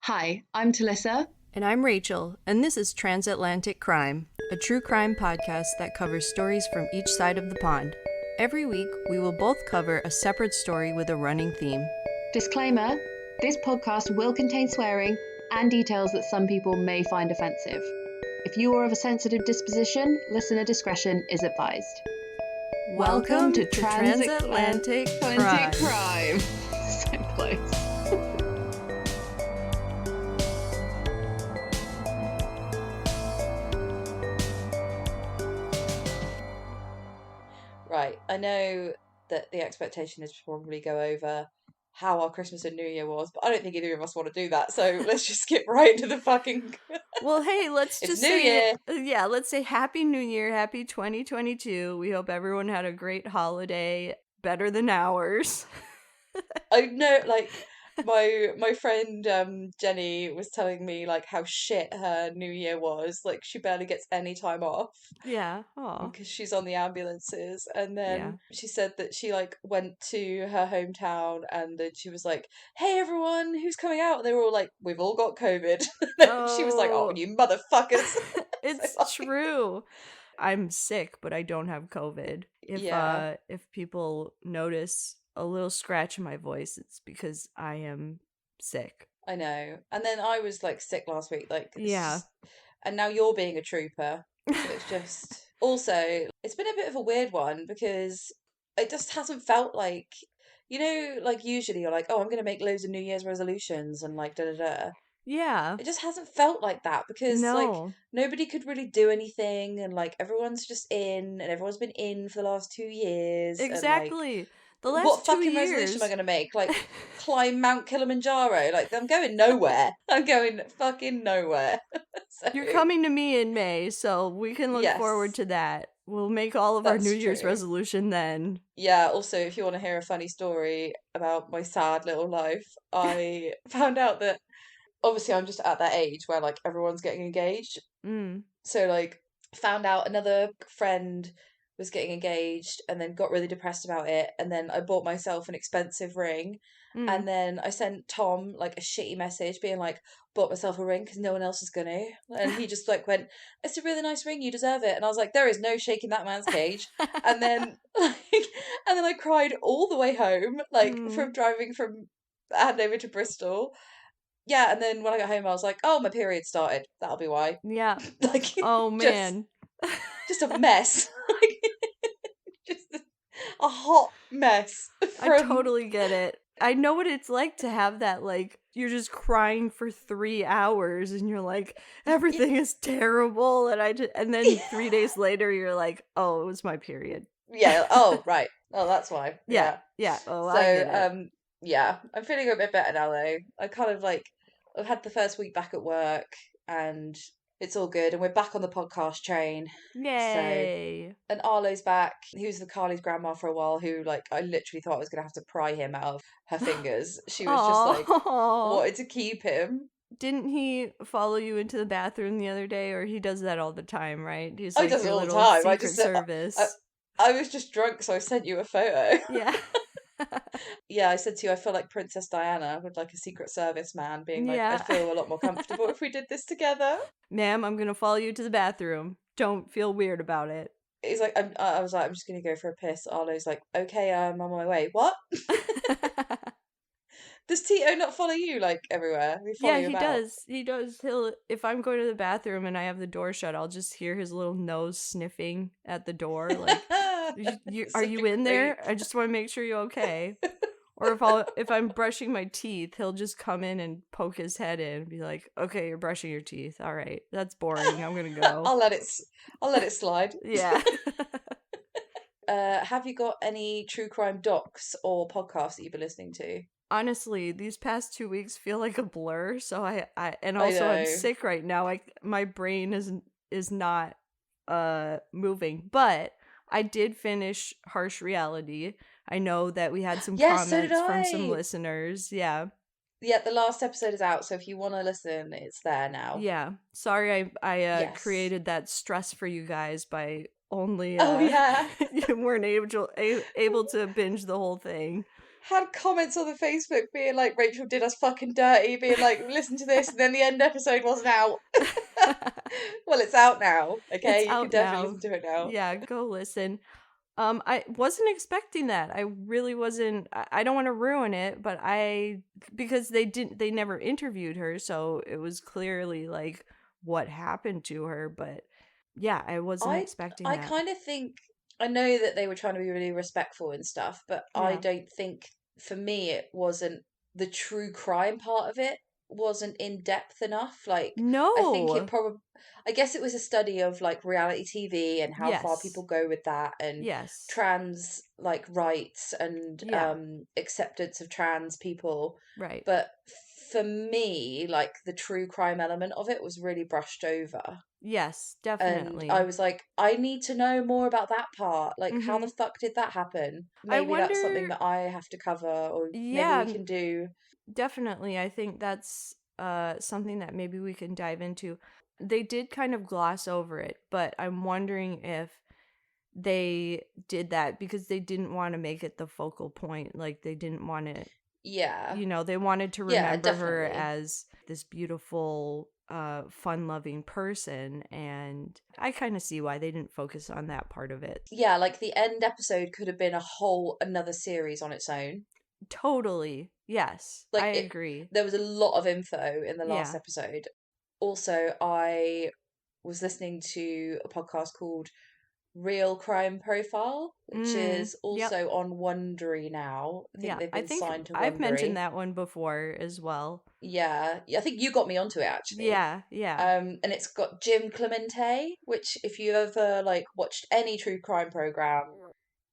Hi, I'm Talicza. And I'm Rachael, and this is Transatlantic Crime, a true crime podcast that covers stories from each side of the pond. Every week, we will both cover a separate story with a running theme. Disclaimer, this podcast will contain swearing and details that some people may find offensive. If you are of a sensitive disposition, listener discretion is advised. Welcome to Transatlantic Crime. So close. Right, I know that the expectation is to probably go over how our Christmas and New Year was, but I don't think either of us want to do that, so let's just skip right into the fucking... Well, hey, let's It's just New say, Year. let's say Happy New Year, Happy 2022. We hope everyone had a great holiday, better than ours. I know, like, my friend Jenny was telling me, like, how shit her New Year was. Like, she barely gets any time off Yeah, aw, because she's on the ambulances. And yeah. then she said that she, like, went to her hometown and then she was like, hey, everyone, who's coming out? And they were all like, we've all got COVID. She was like, oh, Oh, you motherfuckers. it's So, true. I'm sick, but I don't have COVID. yeah. If people notice a little scratch in my voice, it's because I am sick. I know. And then I was like sick last week, like it's Yeah. just, and now you're being a trooper. So it's just also it's been a bit of a weird one because it just hasn't felt like like usually you're like, oh, I'm gonna make loads of New Year's resolutions and like da da da. Yeah. It just hasn't felt like that because like No. nobody could really do anything and like everyone's just in and everyone's been in for the last 2 years and like Exactly. The last what two fucking resolution am I years. going to make? Like, climb Mount Kilimanjaro? Like, I'm going nowhere. I'm going fucking nowhere. So, You're coming to me in May, so we can look forward yes, to that. We'll make all of our New that's Year's true. resolution then. Yeah, also, if you want to hear a funny story about my sad little life, I found out that obviously I'm just at that age where like everyone's getting engaged. Mm. So, like, found out another friend was getting engaged and then got really depressed about it. And then I bought myself an expensive ring. Mm. And then I sent Tom like a shitty message being like, bought myself a ring because no one else is gonna. And he just like went, it's a really nice ring, you deserve it. And I was like, there is no shaking that man's cage. And then and then I cried all the way home, like Mm. from driving from Andover to Bristol. Yeah, and then when I got home, I was like, "Oh, my period started. That'll be why." Yeah. Like, Oh just man. just a mess, like, just a hot mess I from. totally get it. I know what it's like to have that, like, you're just crying for 3 hours and you're like, everything is terrible. And then 3 days later, you're like, oh, it was my period. Yeah. Oh, right. Oh, that's why. Yeah. Yeah. Yeah. Oh, I So, get it. yeah, I'm feeling a bit better now though. I kind of like I've had the first week back at work and it's all good and we're back on the podcast train. So, Yay. and Arlo's back. He was the Carly's grandma for a while who like I literally thought I was gonna have to pry him out of her fingers. She was just like Oh. wanted to keep him. Didn't he follow you into the bathroom the other day? Or he does that all the time, right? He's I like does it your all the little time. secret I, service. I was just drunk, so I sent you a photo. Yeah. Yeah, I said to you, I feel like Princess Diana with like a Secret Service man being like, I'd Yeah. feel a lot more comfortable if we did this together. Ma'am, I'm gonna follow you to the bathroom. Don't feel weird about it. He's like, I was like, I'm just gonna go for a piss. Arlo's like, okay, I'm on my way. What? Does Tito not follow you like everywhere? We follow Yeah, you he about. does. He does. If I'm going to the bathroom and I have the door shut, I'll just hear his little nose sniffing at the door. Like, are Such a you in creep. there? I just want to make sure you're okay. Or if I'm brushing my teeth, he'll just come in and poke his head in and be like, "Okay, you're brushing your teeth. All right, that's boring. I'm gonna go." I'll let it slide. Yeah. Have you got any true crime docs or podcasts that you've been listening to? Honestly, these past 2 weeks feel like a blur. So I and I also I'm know. sick right now. My brain is not moving, but I did finish Harsh Reality. I know that we had some Yes, so did comments from some I. listeners. Yeah. Yeah, the last episode is out, so if you want to listen, it's there now. Yeah. Sorry I Yes. created that stress for you guys by only Oh yeah. you weren't able to binge the whole thing. had comments on the Facebook being like, Rachel did us fucking dirty, being like, listen to this, and then the end episode wasn't out. Well, it's out now. Okay, It's you can out definitely now. listen to it now. Yeah, go listen. I wasn't expecting that. I really wasn't. I don't want to ruin it, but because they never interviewed her, so it was clearly like what happened to her. But yeah, I wasn't I expecting I that. kind of think I know that they were trying to be really respectful and stuff, but I Yeah. don't think for me it wasn't the true crime part of it wasn't in depth enough. Like I think it No. probably I guess it was a study of like reality TV and how far Yes. people go with that and Yes. trans like rights and Yeah. acceptance of trans people. Right. But for me, like the true crime element of it was really brushed over. Yes, And I definitely. was like, I need to know more about that part. Like, how the Mhm. fuck did that happen? I Maybe that's something wonder. that I have to cover, or maybe we Yeah, can do. definitely. I think that's something that maybe we can dive into. They did kind of gloss over it, but I'm wondering if they did that because they didn't want to make it the focal point. Like they didn't want to, Yeah, they wanted to yeah, remember her definitely. as this beautiful, fun-loving person, and I kind of see why they didn't focus on that part of it. Yeah, like the end episode could have been a whole another series on its own. Totally. Yes, I Like it, agree. there was a lot of info in the last Yeah. episode. Also, I was listening to a podcast called Real Crime Profile, which is Yep. also on Wondery now. I think Yeah. they've I been think signed to I've mentioned Wondery. that one before as well. Yeah, yeah, I think you got me onto it actually. Yeah, yeah. And it's got Jim Clemente, which if you ever like watched any true crime program,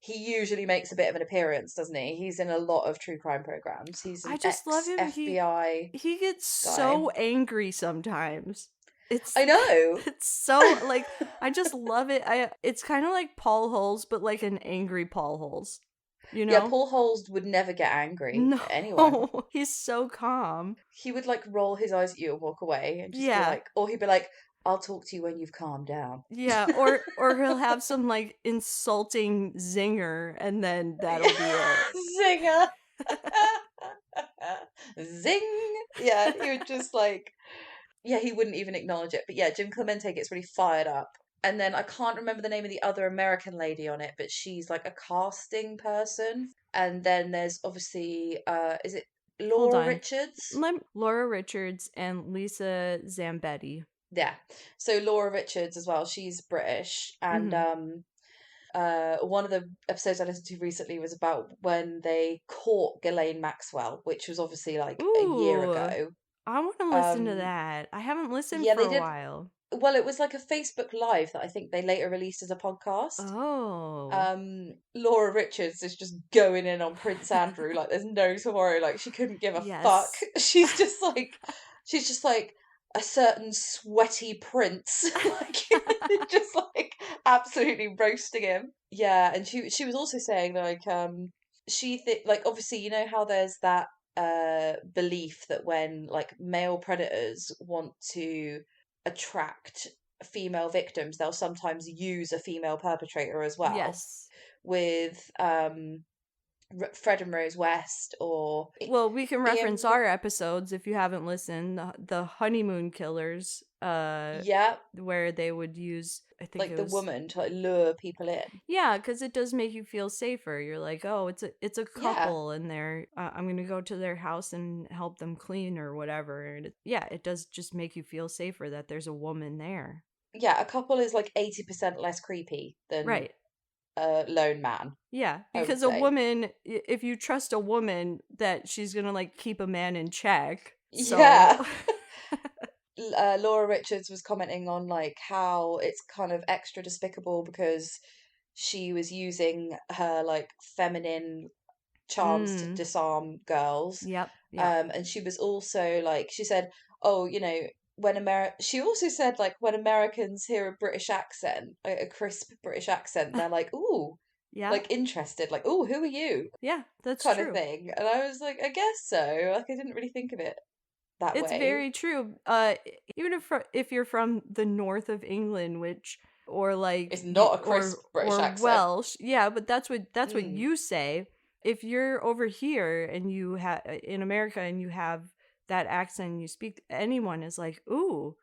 he usually makes a bit of an appearance, doesn't he? He's in a lot of true crime programs. He's I an just love ex him. FBI He gets guy. so angry sometimes. It's I know. it's so like I just love it. It's kind of like Paul Holes, but like an angry Paul Holes. You Yeah, know? Paul Holes would never get angry No, at anyone. he's so calm. He would like roll his eyes at you and walk away and just be Yeah. like, or he'd be like, I'll talk to you when you've calmed down. Yeah, or he'll have some like insulting zinger and then that'll be it. Zinger. Zing. Yeah, he would just like, yeah, he wouldn't even acknowledge it. But yeah, Jim Clemente gets really fired up. And then I can't remember the name of the other American lady on it, but she's like a casting person. And then there's obviously, is it Hold Laura on. Richards? Laura Richards and Lisa Zambetti. Yeah. So Laura Richards as well. She's British, and Mhm. one of the episodes I listened to recently was about when they caught Ghislaine Maxwell, which was obviously like a year Ooh. ago. I want to listen to Um, that. I haven't listened yeah, for they a did. while. Well, it was like a Facebook Live that I think they later released as a podcast. Oh. Laura Richards is just going in on Prince Andrew like there's no tomorrow. Like she couldn't give a fuck. Yes. She's just like a certain sweaty prince, like just like absolutely roasting him. Yeah, and she was also saying like like obviously you know how there's that belief that when like male predators want to attract female victims, they'll sometimes use a female perpetrator as well. Yes. With Fred and Rose West or Well, we can reference Ian. our episodes if you haven't listened. The honeymoon killers, Yeah, where they would use, I think like it the was, woman to like lure people in. yeah, because it does make you feel safer. You're like, oh, it's a Yeah, couple, and they're I'm gonna go to their house and help them clean or whatever. And yeah, it does just make you feel safer that there's a woman there. yeah. A couple is like 80% less creepy than Right. a lone man, Yeah, I would because a say. woman, if you trust a woman, that she's gonna like keep a man in check. So, Yeah. Laura Richards was commenting on like how it's kind of extra despicable because she was using her like feminine charms to mm, disarm girls. yep, yep. And she was also like she said, oh, you know, she also said like when Americans hear a British accent, a crisp British accent, they're like, ooh, Yeah, like interested, like, ooh, who are you? yeah, that's Kind of true. thing. And I was like, I guess so. Like I didn't really think of it that It's way. very true. Even if you're from the north of England, which or like It's not a crisp British or accent. Welsh, yeah, but that's what Mm. you say. if you're over here and you have in America and you have that accent and you speak, anyone is like, ooh,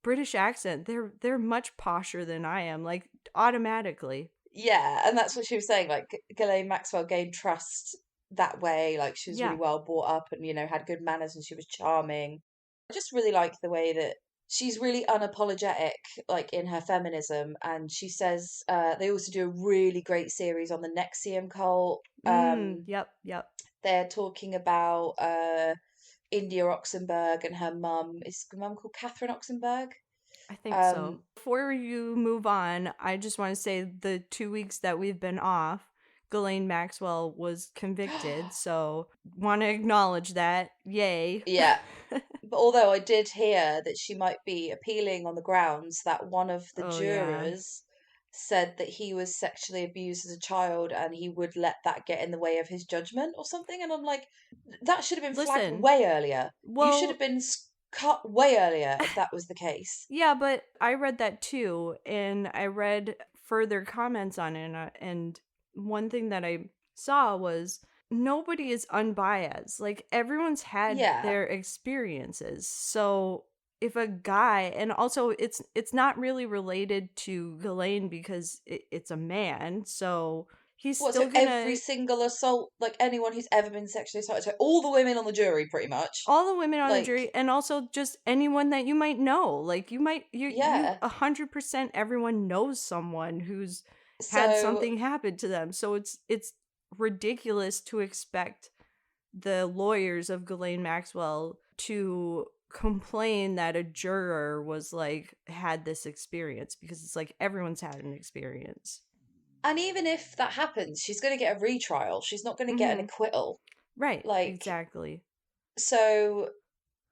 British accent. They're much posher than I am, like automatically. Yeah, and that's what she was saying. Like Ghislaine Maxwell gained trust that way. Like she was really Yeah. well brought up and had good manners and she was charming. I just really like the way that she's really unapologetic, like in her feminism. And she says they also do a really great series on the Nexium Cult. Yep. They're talking about India Oxenberg and her mum. Is her mum called Catherine Oxenberg? I think so. Before you move on, I just want to say the 2 weeks that we've been off, Ghislaine Maxwell was convicted. So want to acknowledge that. Yay. Yeah. But although I did hear that she might be appealing on the grounds that one of the Oh, yeah. jurors said that he was sexually abused as a child and he would let that get in the way of his judgment or something. And I'm like, that should have been flagged Listen, way earlier. You should well, have been cut way earlier if that was the case. yeah, but I read that too, and I read further comments on it, and one thing that I saw was nobody is unbiased. Like everyone's had Yeah. their experiences. So if a guy, and also it's not really related to Ghislaine because it's a man, so he's What, still so gonna every single assault, like anyone who's ever been sexually assaulted, so all the women on the jury pretty much. all the women on the Like, jury, and also just anyone that you might know. Like you yeah. 100% everyone knows someone who's had So something happen to them. So it's ridiculous to expect the lawyers of Ghislaine Maxwell to complain that a juror was like had this experience, because it's like everyone's had an experience. And even if that happens, she's going to get a retrial. She's not going to get an acquittal. Right, Like, exactly. so,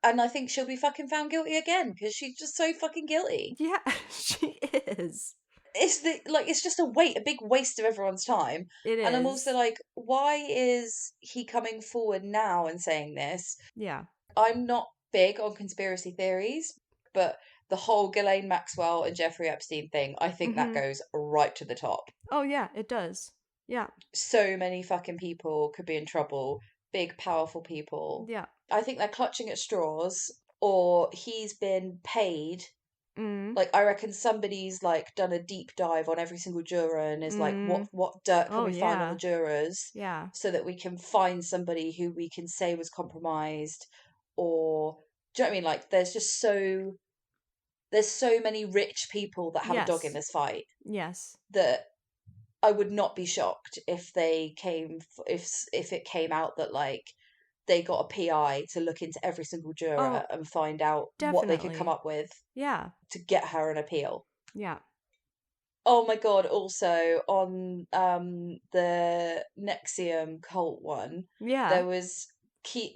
and I think she'll be fucking found guilty again because she's just so fucking guilty. Yeah, she is. It's just a big waste of everyone's time. It And I'm also is. like, why is he coming forward now and saying this? Yeah. I'm not big on conspiracy theories, but the whole Ghislaine Maxwell and Jeffrey Epstein thing, I think that goes right to the top. Oh yeah, it does. Yeah. So many fucking people could be in trouble, big, powerful people. Yeah. I think they're clutching at straws, or he's been paid. Mm. Like, I reckon somebody's like done a deep dive on every single juror and is like, what dirt can we find on the jurors? Yeah. So that we can find somebody who we can say was compromised, or do you know what I mean? Like, there's so many rich people that have a dog in this fight. Yes. That I would not be shocked if if it came out that like they got a PI to look into every single juror and find out what they could come up with. Yeah. To get her an appeal. Yeah. Oh my god! Also on the Nexium Cult one, there was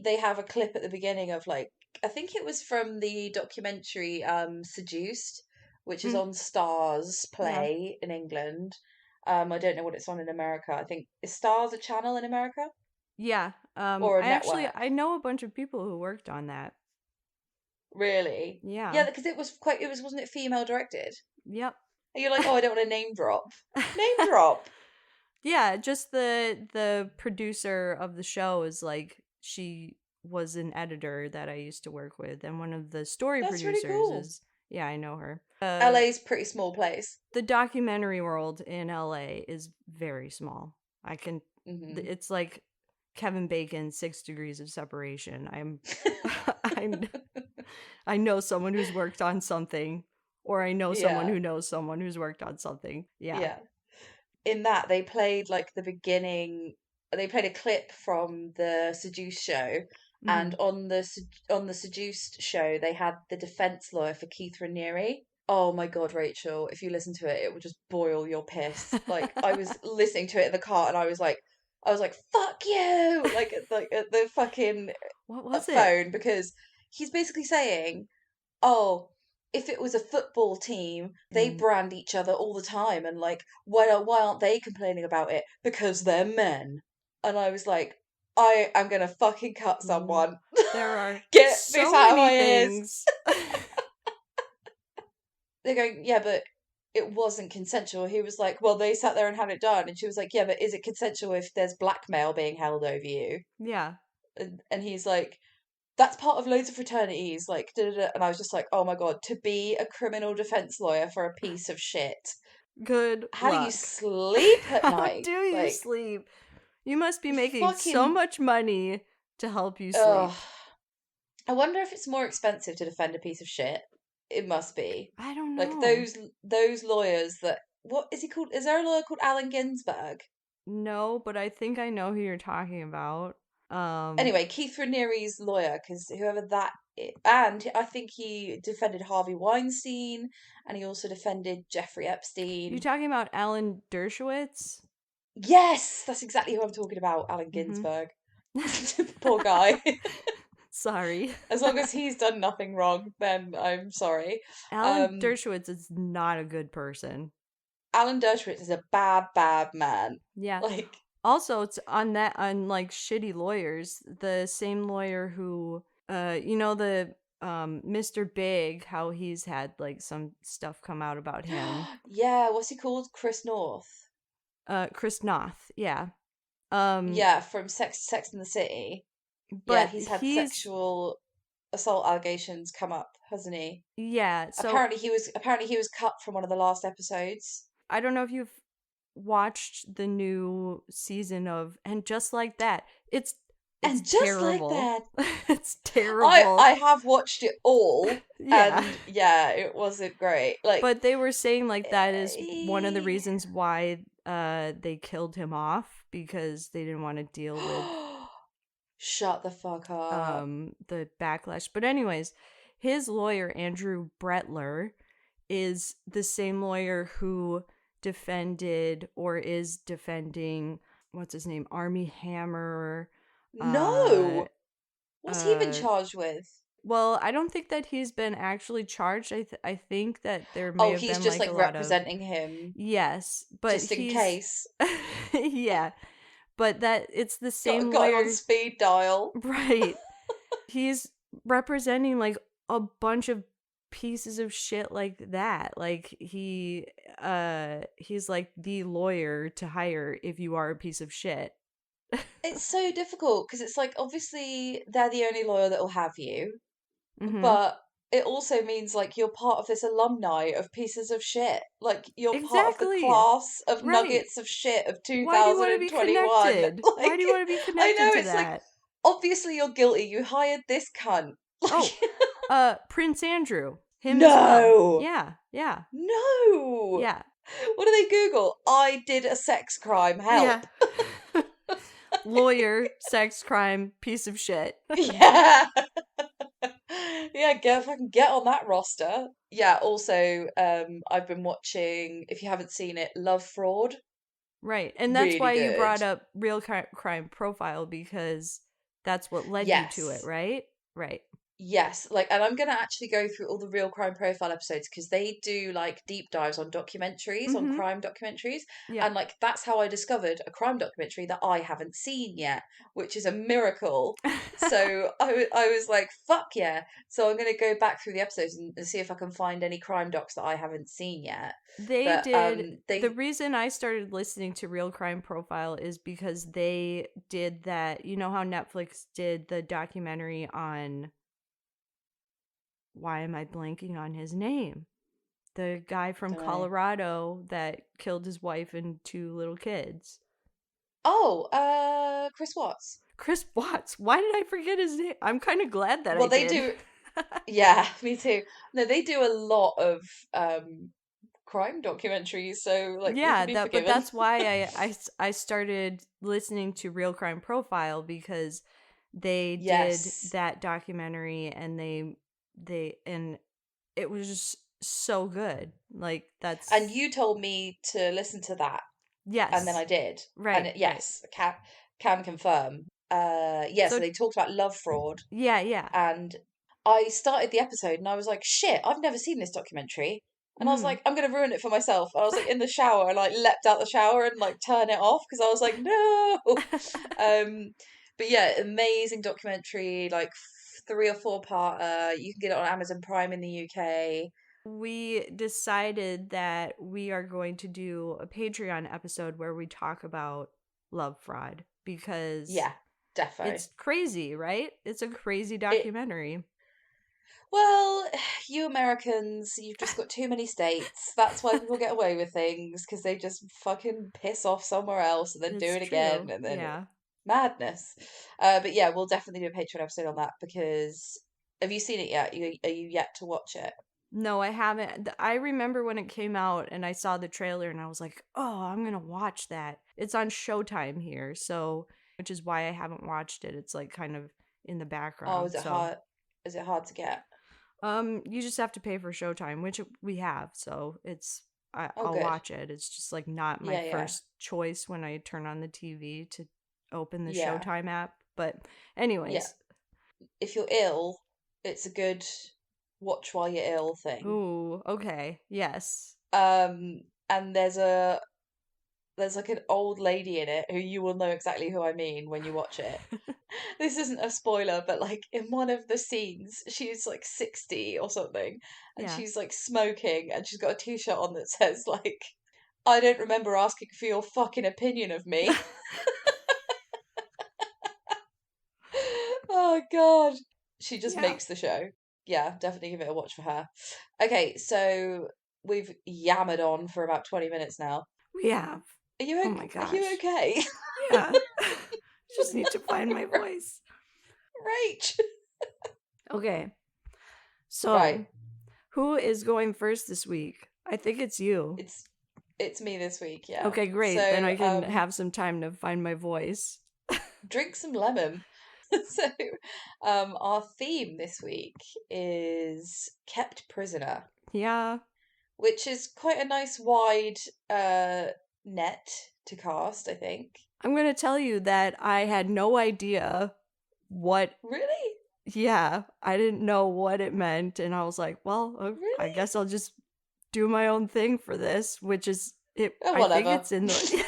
they have a clip at the beginning of like, I think it was from the documentary Seduced, which is on Stars Play in England. I don't know what it's on in America. I think is Stars a channel in America? Yeah. Or a network. I know a bunch of people who worked on that. Really? Yeah. Yeah, because wasn't it female directed? Yep. And you're like, oh, I don't want to name drop. Name drop. Yeah, just the producer of the show is like, she was an editor that I used to work with, and one of the story producers really cool. is, yeah, I know her. LA's a pretty small place. The documentary world in LA is very small. It's like Kevin Bacon's 6 Degrees of Separation. I know someone who's worked on something, or I know someone who knows someone who's worked on something. Yeah. In that, they played like the beginning. They played a clip from the Seduced show, and on the Seduced show, they had the defense lawyer for Keith Raniere. Oh my god, Rachel! If you listen to it, it will just boil your piss. Like, I was listening to it in the car, and I was like, "Fuck you!" Like at the fucking what was phone, because he's basically saying, "Oh, if it was a football team, they brand each other all the time, and like, why aren't they complaining about it? Because they're men." And I was like, I am gonna fucking cut someone. There are Get so this out of my things. ears. They're going, yeah, but it wasn't consensual. He was like, well, they sat there and had it done. And she was like, yeah, but is it consensual if there's blackmail being held over you? Yeah. And he's like, that's part of loads of fraternities, like, da, da, da. And I was just like, oh my God, to be a criminal defense lawyer for a piece of shit. Good How do you luck. sleep at How night? do you Like, sleep? You must be making so fucking, much money to help you sleep. ugh. I wonder if it's more expensive to defend a piece of shit. It must be. I don't Like know. those lawyers that, what is he called? Is there a lawyer called Allen Ginsberg? No, but I think I know who you're talking about. Anyway, Keith Raniere's lawyer, because whoever that is, and I think he defended Harvey Weinstein, and he also defended Jeffrey You Epstein. talking about Alan Dershowitz? Yes, that's exactly who I'm talking about, Allen Mm-hmm. Ginsberg. Poor guy. Sorry. As long as he's done nothing wrong, then I'm sorry. Alan Dershowitz is not a good person. Alan Dershowitz is a bad, bad man. Yeah. Like, Also, it's on like shitty lawyers. The same lawyer who, the Mr. Big, how he's had like some stuff come out about him. yeah, what's he called? Chris North. Chris Noth, yeah. Yeah, from Sex and the City. Yeah, But he's had he's sexual assault allegations come up, hasn't he? yeah. So Apparently he was cut from one of the last episodes. I don't know if you've watched the new season of And Just Like That. It's And just like terrible. that, It's terrible. I have watched it all, Yeah. and yeah, it wasn't great. Like, But they were saying like that is one of the eh, reasons why they killed him off, because they didn't want to deal with shut the fuck up. the backlash. But anyways, his lawyer Andrew Bretler is the same lawyer who defended or is defending, what's his name, Army Hammer. No, what's he been uh charged with? well, I don't think that he's been actually charged. I think that there may Oh, have he's been just like like a lot of, representing him yes, but just in he's case. yeah, but that it's the same Got him on lawyer, speed dial. right? He's representing like a bunch of pieces of shit like that. Like he's like the lawyer to hire if you are a piece of shit. It's so difficult because it's like obviously they're the only lawyer that will have you, Mm-hmm. but it also means like you're part of this alumni of pieces of shit. Like you're part of the Exactly. class of Right. nuggets of shit of Why do you want to be 2021. connected? Why Like, do you want to be I connected know to it's like that? obviously you're guilty. You hired this cunt. Oh, Like, Prince Andrew, him as well. no, Yeah, yeah, no. yeah, What do they Google? I did a sex crime. Help. yeah. Lawyer, sex crime, piece of shit. Yeah. Yeah, if I can get on that roster. Yeah, also, I've been watching, if you haven't seen it, Love Fraud. Right, and that's Really why you good. brought up Real Crime Profile, because that's what led you to it, Yes. right? Right. Yes, like, and I'm gonna actually go through all the Real Crime Profile episodes because they do like deep dives on documentaries, on Mm-hmm. crime documentaries, Yeah. and like that's how I discovered a crime documentary that I haven't seen yet, which is a miracle. So I was like, fuck yeah! So I'm gonna go back through the episodes and see if I can find any crime docs that I haven't seen yet. They But did. The they reason I started listening to Real Crime Profile is because they did that. You know how Netflix did the documentary on, why am I blanking on his name? The guy from don't know. Colorado that killed his wife and two little kids. Oh, Chris Watts. Chris Watts. Why did I forget his name? I'm kind of glad that I Well, they did. do. Yeah, me too. No, they do a lot of crime documentaries, so like you Yeah, can be but forgiven. that's why I started listening to Real Crime Profile, because they did Yes. that documentary, and and it was just so good. Like And that's, you told me to listen to that, and then yes. I did. And Right, right. yes, can confirm. Yeah, so So they talked about love fraud, yeah, yeah. and I started the episode and I was like, shit, I've never seen this documentary. And I was Mm. like, I'm gonna ruin it for myself. I was like in the shower and like leapt out the shower and like turn it off because I was like, no. Um, but yeah, amazing documentary, like 3 or 4 part. You can get it on Amazon Prime in the UK. we decided that we are going to do a Patreon episode where we talk about love fraud because Yeah, defo. it's crazy, right? It's a crazy It, documentary. well, you Americans, you've just got too many states. That's why people get away with things, because they just fucking piss off somewhere else and then do It's it again, true. and then Yeah. madness. But yeah, we'll definitely do a Patreon episode on that, because have you seen it yet? Are you yet to watch it? No, I haven't. I remember when it came out and I saw the trailer and I was like, oh, I'm going to watch that. It's on Showtime here, so, which is why I haven't watched it. It's like kind of in the Oh, background. is it So, hard? Is it hard to get? you just have to pay for Showtime, which we have. So Oh, I'll good. watch it. It's just like not my Yeah. first choice when I turn on the TV to open the Yeah. Showtime app. But Yeah. anyways, If you're ill, it's a good watch while you're ill thing. ooh, okay, yes. And there's like an old lady in it who you will know exactly who I mean when you watch it. This isn't a spoiler, but like in one of the scenes, she's like 60 or something, and Yeah. she's like smoking, and she's got a t-shirt on that says like, "I don't remember asking for your fucking opinion of me." Oh God. She just Yeah. makes the show. Yeah, definitely give it a watch for her. Okay, so we've yammered on for about 20 minutes now. We have. Are you Oh my are you gosh. okay? Yeah. Just need to find my voice. Rach. Okay. So, Right. who is going first this week? I think it's you. It's me this week, yeah. Okay, great. So, Then I can have some time to find my voice. drink some lemon. So, our theme this week is kept prisoner, Yeah. which is quite a nice wide net to cast, I think. I'm going to tell you that I had no idea what. Really? Yeah, I didn't know what it meant. And I was like, well, I Really? guess I'll just do my own thing for this, which is it. Oh, I think whatever. it's in the.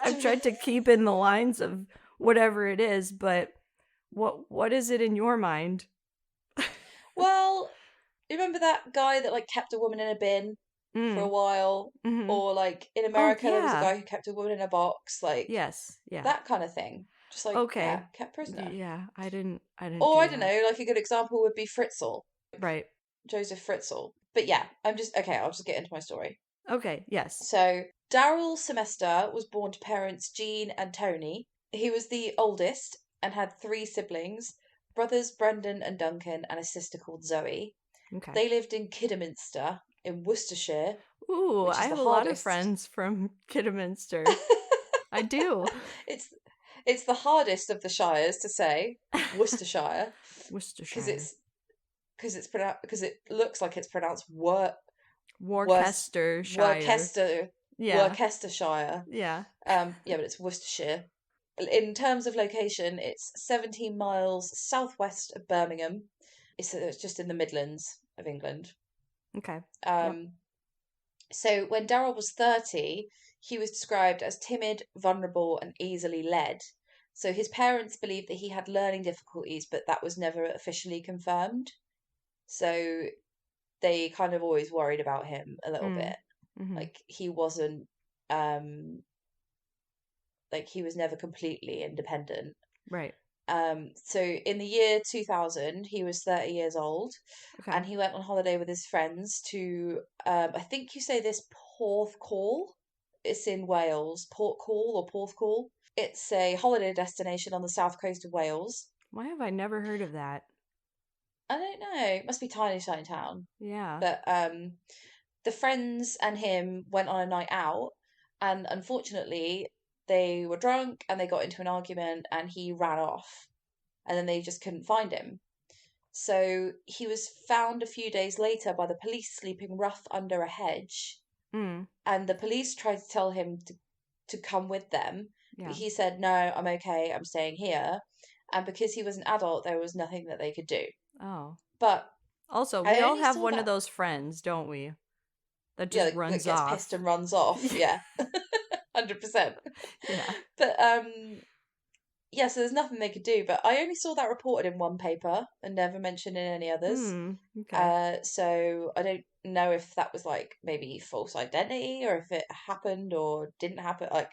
I've tried to keep in the lines of whatever it is, but what is it in your mind? Well, you remember that guy that like kept a woman in a bin for a while? Mm-hmm. Or like in Oh, America there was a yeah. guy who kept a woman in a box, like Yes. Yeah. that kind of thing. Just like Okay. kept prisoner. Yeah, I didn't Or do I don't that. know, like a good example would be Fritzl. Right. Joseph Fritzl. But yeah, I'll just get into my story. Okay, yes. So Darrell Simester was born to parents Jean and Tony. He was the oldest and had 3 siblings, brothers Brendan and Duncan, and a sister called Zoe. Okay. They lived in Kidderminster in Worcestershire. Ooh, which is I have the a lot of hardest. friends from Kidderminster. I do. It's the hardest of the shires to say, Worcestershire, Worcestershire. because it looks like it's pronounced Worcestershire. Yeah. Worcestershire. Yeah. Yeah, but it's Worcestershire. In terms of location, it's 17 miles southwest of Birmingham. It's just in the Midlands of England. Okay. So when Darrell was 30, he was described as timid, vulnerable, and easily led. So his parents believed that he had learning difficulties, but that was never officially confirmed. So they kind of always worried about him a little bit. Mm-hmm. Like he wasn't, like he was never completely independent. Right. So in the year 2000, he was 30 years old, and he went on holiday with his friends to, I think you say this, Porthcawl. It's in Wales. Porthcawl or Porthcawl. It's a holiday destination on the south coast of Wales. Why have I never heard of that? I don't know. It must be tiny town. Yeah. But the friends and him went on a night out, and unfortunately, they were drunk and they got into an argument, and he ran off, and then they just couldn't find him. So he was found a few days later by the police sleeping rough under a hedge, and the police tried to tell him to come with them, but he said, "No, I'm okay. I'm staying here." And because he was an adult, there was nothing that they could do. Oh. But also, we all have one of those friends, don't we? That just runs that gets off. pissed and runs off. Yeah, 100%. Yeah. But yeah, so there's nothing they could do. But I only saw that reported in one paper and never mentioned in any others. Okay. So I don't know if that was like maybe false identity or if it happened or didn't happen. Like,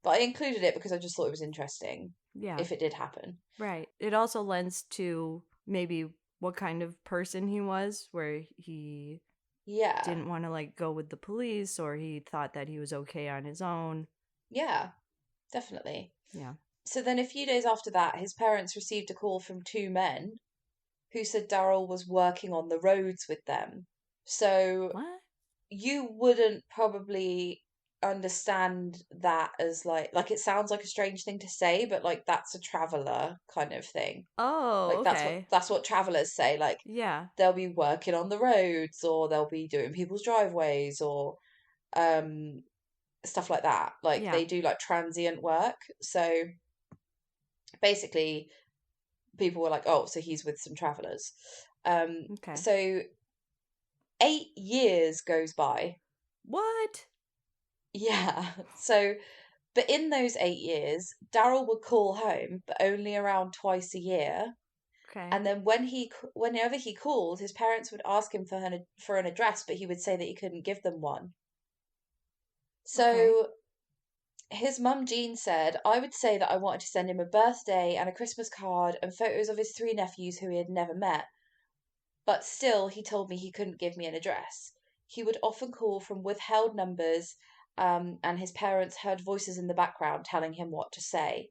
but I included it because I just thought it was interesting Yeah. if it did happen. Right. It also lends to maybe what kind of person he was, where he Yeah, didn't want to like go with the police, or he thought that he was okay on his own. yeah, definitely. Yeah. So then a few days after that, his parents received a call from two men who said Darrell was working on the roads with them. So What? you wouldn't probably understand that as like it sounds like a strange thing to say, but like that's a traveler kind of thing. Oh, Like okay. that's what travelers say. Like Yeah. they'll be working on the roads or they'll be doing people's driveways or um stuff like that. Like Yeah. they do like transient work. So basically people were like, oh, so he's with some travelers. Okay. So 8 years goes by. What? Yeah. So, but in those 8 years, Darrell would call home, but only around twice a year. Okay. And then whenever he called, his parents would ask him for an address, but he would say that he couldn't give them one. Okay. So his mum Jean said, I would say that I wanted to send him a birthday and a Christmas card and photos of his three nephews who he had never met. But still, he told me he couldn't give me an address. He would often call from withheld numbers, and his parents heard voices in the background telling him what to say.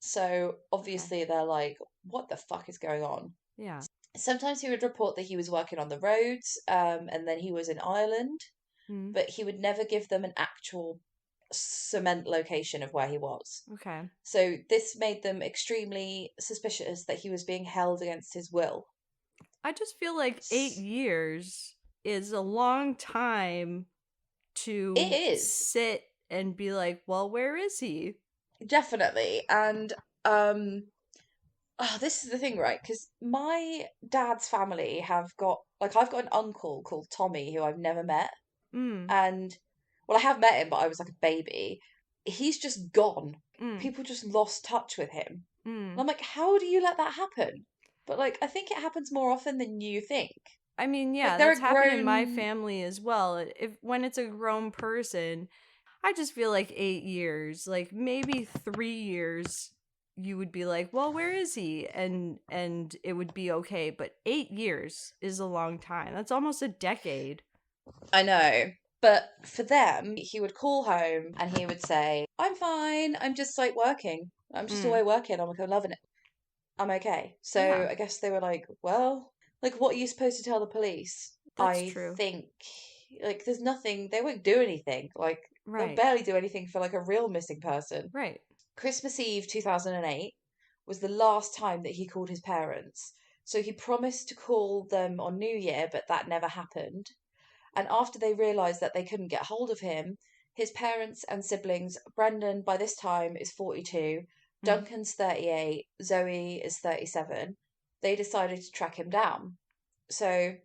So Okay. obviously, they're like, what the fuck is going on? Yeah. Sometimes he would report that he was working on the roads, and then he was in Ireland, Mm. but he would never give them an actual cement location of where he was. Okay. So this made them extremely suspicious that he was being held against his will. I just feel like 8 years is a long time It to is. sit and be like, well, where is he? Definitely. And this is the thing, right? Because my dad's family have got like I've got an uncle called Tommy who I've never met. Mm. And well, I have met him, but I was like a baby. He's just gone. Mm. People just lost touch with him. And Mm. I'm like, how do you let that happen? But like I think it happens more often than you think. I mean, Like yeah, they're that's a happened in my grown family as well. If when it's a grown person, I just feel like 8 years, like maybe 3 years, you would be like, well, where is he? And it would be okay. But 8 years is a long time. That's almost a decade. I know. But for them, he would call home and he would say, I'm fine. I'm just like working. I'm just Mm. away working. I'm like, I'm loving it. I'm okay. So Yeah, I guess they were like, well, like, what are you supposed to tell the police? that's I true. think, like, there's nothing, they won't do anything. Like, they'll Right, barely do anything for like a real missing person. right. Christmas Eve 2008 was the last time that he called his parents. So he promised to call them on New Year, but that never happened. And after they realised that they couldn't get hold of him, his parents and siblings, Brendan by this time is 42, Mm. Duncan's 38, Zoe is 37, they decided to track him down. So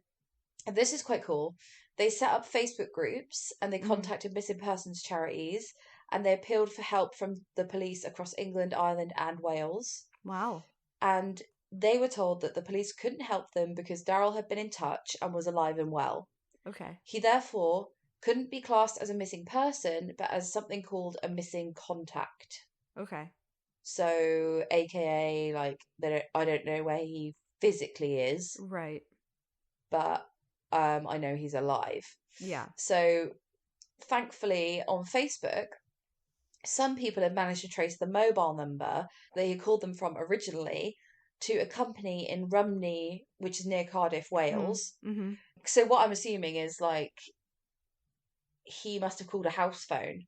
this is quite cool. They set up Facebook groups and they Mm. contacted missing persons charities and they appealed for help from the police across England, Ireland, and Wales. Wow. And they were told that the police couldn't help them because Darrell had been in touch and was alive and well. Okay. He therefore couldn't be classed as a missing person, but as something called a missing contact. Okay. So, AKA, like, I don't know where he physically is, Right. but I know he's alive. Yeah. So, thankfully, on Facebook, some people have managed to trace the mobile number that he called them from originally to a company in Rumney, which is near Cardiff, Mm. Wales. Mm-hmm. So, what I'm assuming is like he must have called a house phone,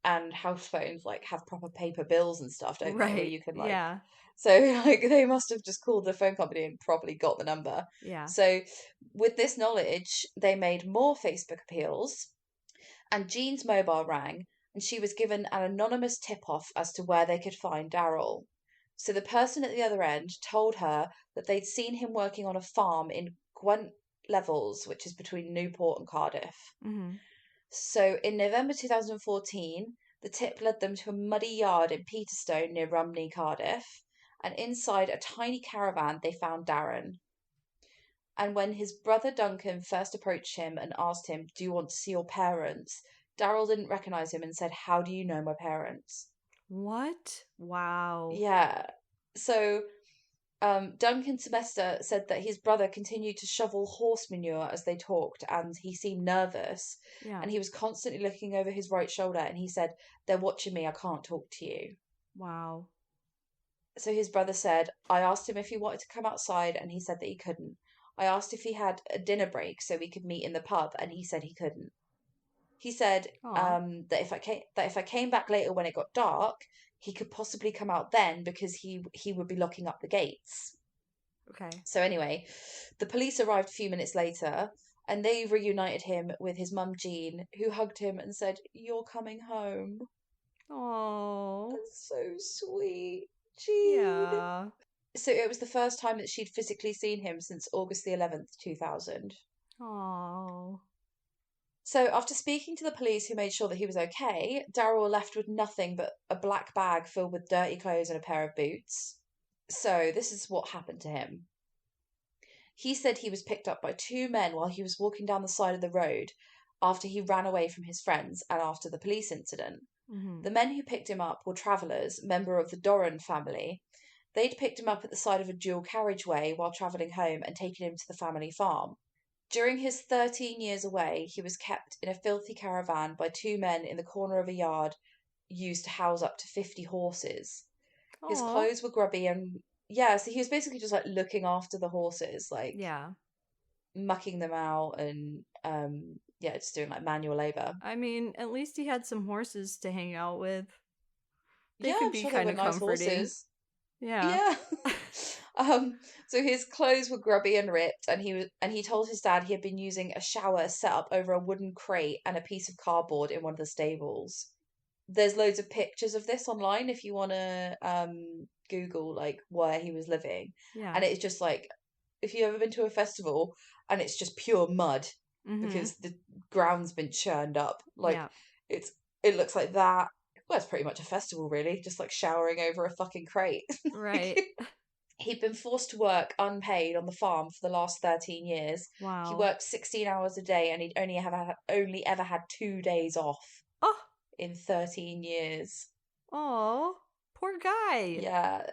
and house phones like have proper paper bills and stuff, don't they? Where Right. you can like, Yeah. so like they must have just called the phone company and probably got the number. Yeah. So with this knowledge, they made more Facebook appeals, and Jean's mobile rang, and she was given an anonymous tip-off as to where they could find Darrell. So the person at the other end told her that they'd seen him working on a farm in Gwent Levels, which is between Newport and Cardiff. Mm-hmm. So in November 2014, The tip led them to a muddy yard in Peterstone near Rumney, Cardiff, and inside a tiny caravan they found Darren. And when his brother Duncan first approached him and asked him, "Do you want to see your parents?" Darrell didn't recognise him and said, "How do you know my parents?" What? Wow. Yeah. So Duncan Semester said that his brother continued to shovel horse manure as they talked, and he seemed nervous. Yeah. And he was constantly looking over his right shoulder, and he said, "They're watching me, I can't talk to you." Wow. So his brother said, "I asked him if he wanted to come outside, and he said that he couldn't. I asked if he had a dinner break so we could meet in the pub, and he said he couldn't." He said Aw. that if I came back later when it got dark, he could possibly come out then because he would be locking up the gates. Okay. So anyway, the police arrived a few minutes later, and they reunited him with his mum Jean, who hugged him and said, "You're coming home." Oh. That's so sweet, Jean. Yeah. So it was the first time that she'd physically seen him since August the 11th, 2000. Oh. So after speaking to the police who made sure that he was okay, Darrell left with nothing but a black bag filled with dirty clothes and a pair of boots. So this is what happened to him. He said he was picked up by two men while he was walking down the side of the road after he ran away from his friends and after the police incident. Mm-hmm. The men who picked him up were travellers, member of the Doran family. They'd picked him up at the side of a dual carriageway while travelling home and taken him to the family farm. During his 13 years away, he was kept in a filthy caravan by two men in the corner of a yard used to house up to 50 horses. His Aw. clothes were grubby and, yeah, so he was basically just like looking after the horses, like Yeah. mucking them out and, yeah, just doing like manual labor. I mean, at least he had some horses to hang out with. They Yeah, could I'm be sure they kind were of nice comforting. horses. Yeah. Yeah. So his clothes were grubby and ripped, and he told his dad he had been using a shower set up over a wooden crate and a piece of cardboard in one of the stables. There's loads of pictures of this online if you want to Google like where he was living, Yeah. and it's just like if you've ever been to a festival and it's just pure mud Mm-hmm. because the ground's been churned up, like Yeah. it looks like that. Well, it's pretty much a festival, really, just like showering over a fucking crate. Right. He'd been forced to work unpaid on the farm for the last 13 years. He Wow. worked 16 hours a day and he'd only ever had 2 days off Oh. in 13 years. Oh. Poor guy. Yeah.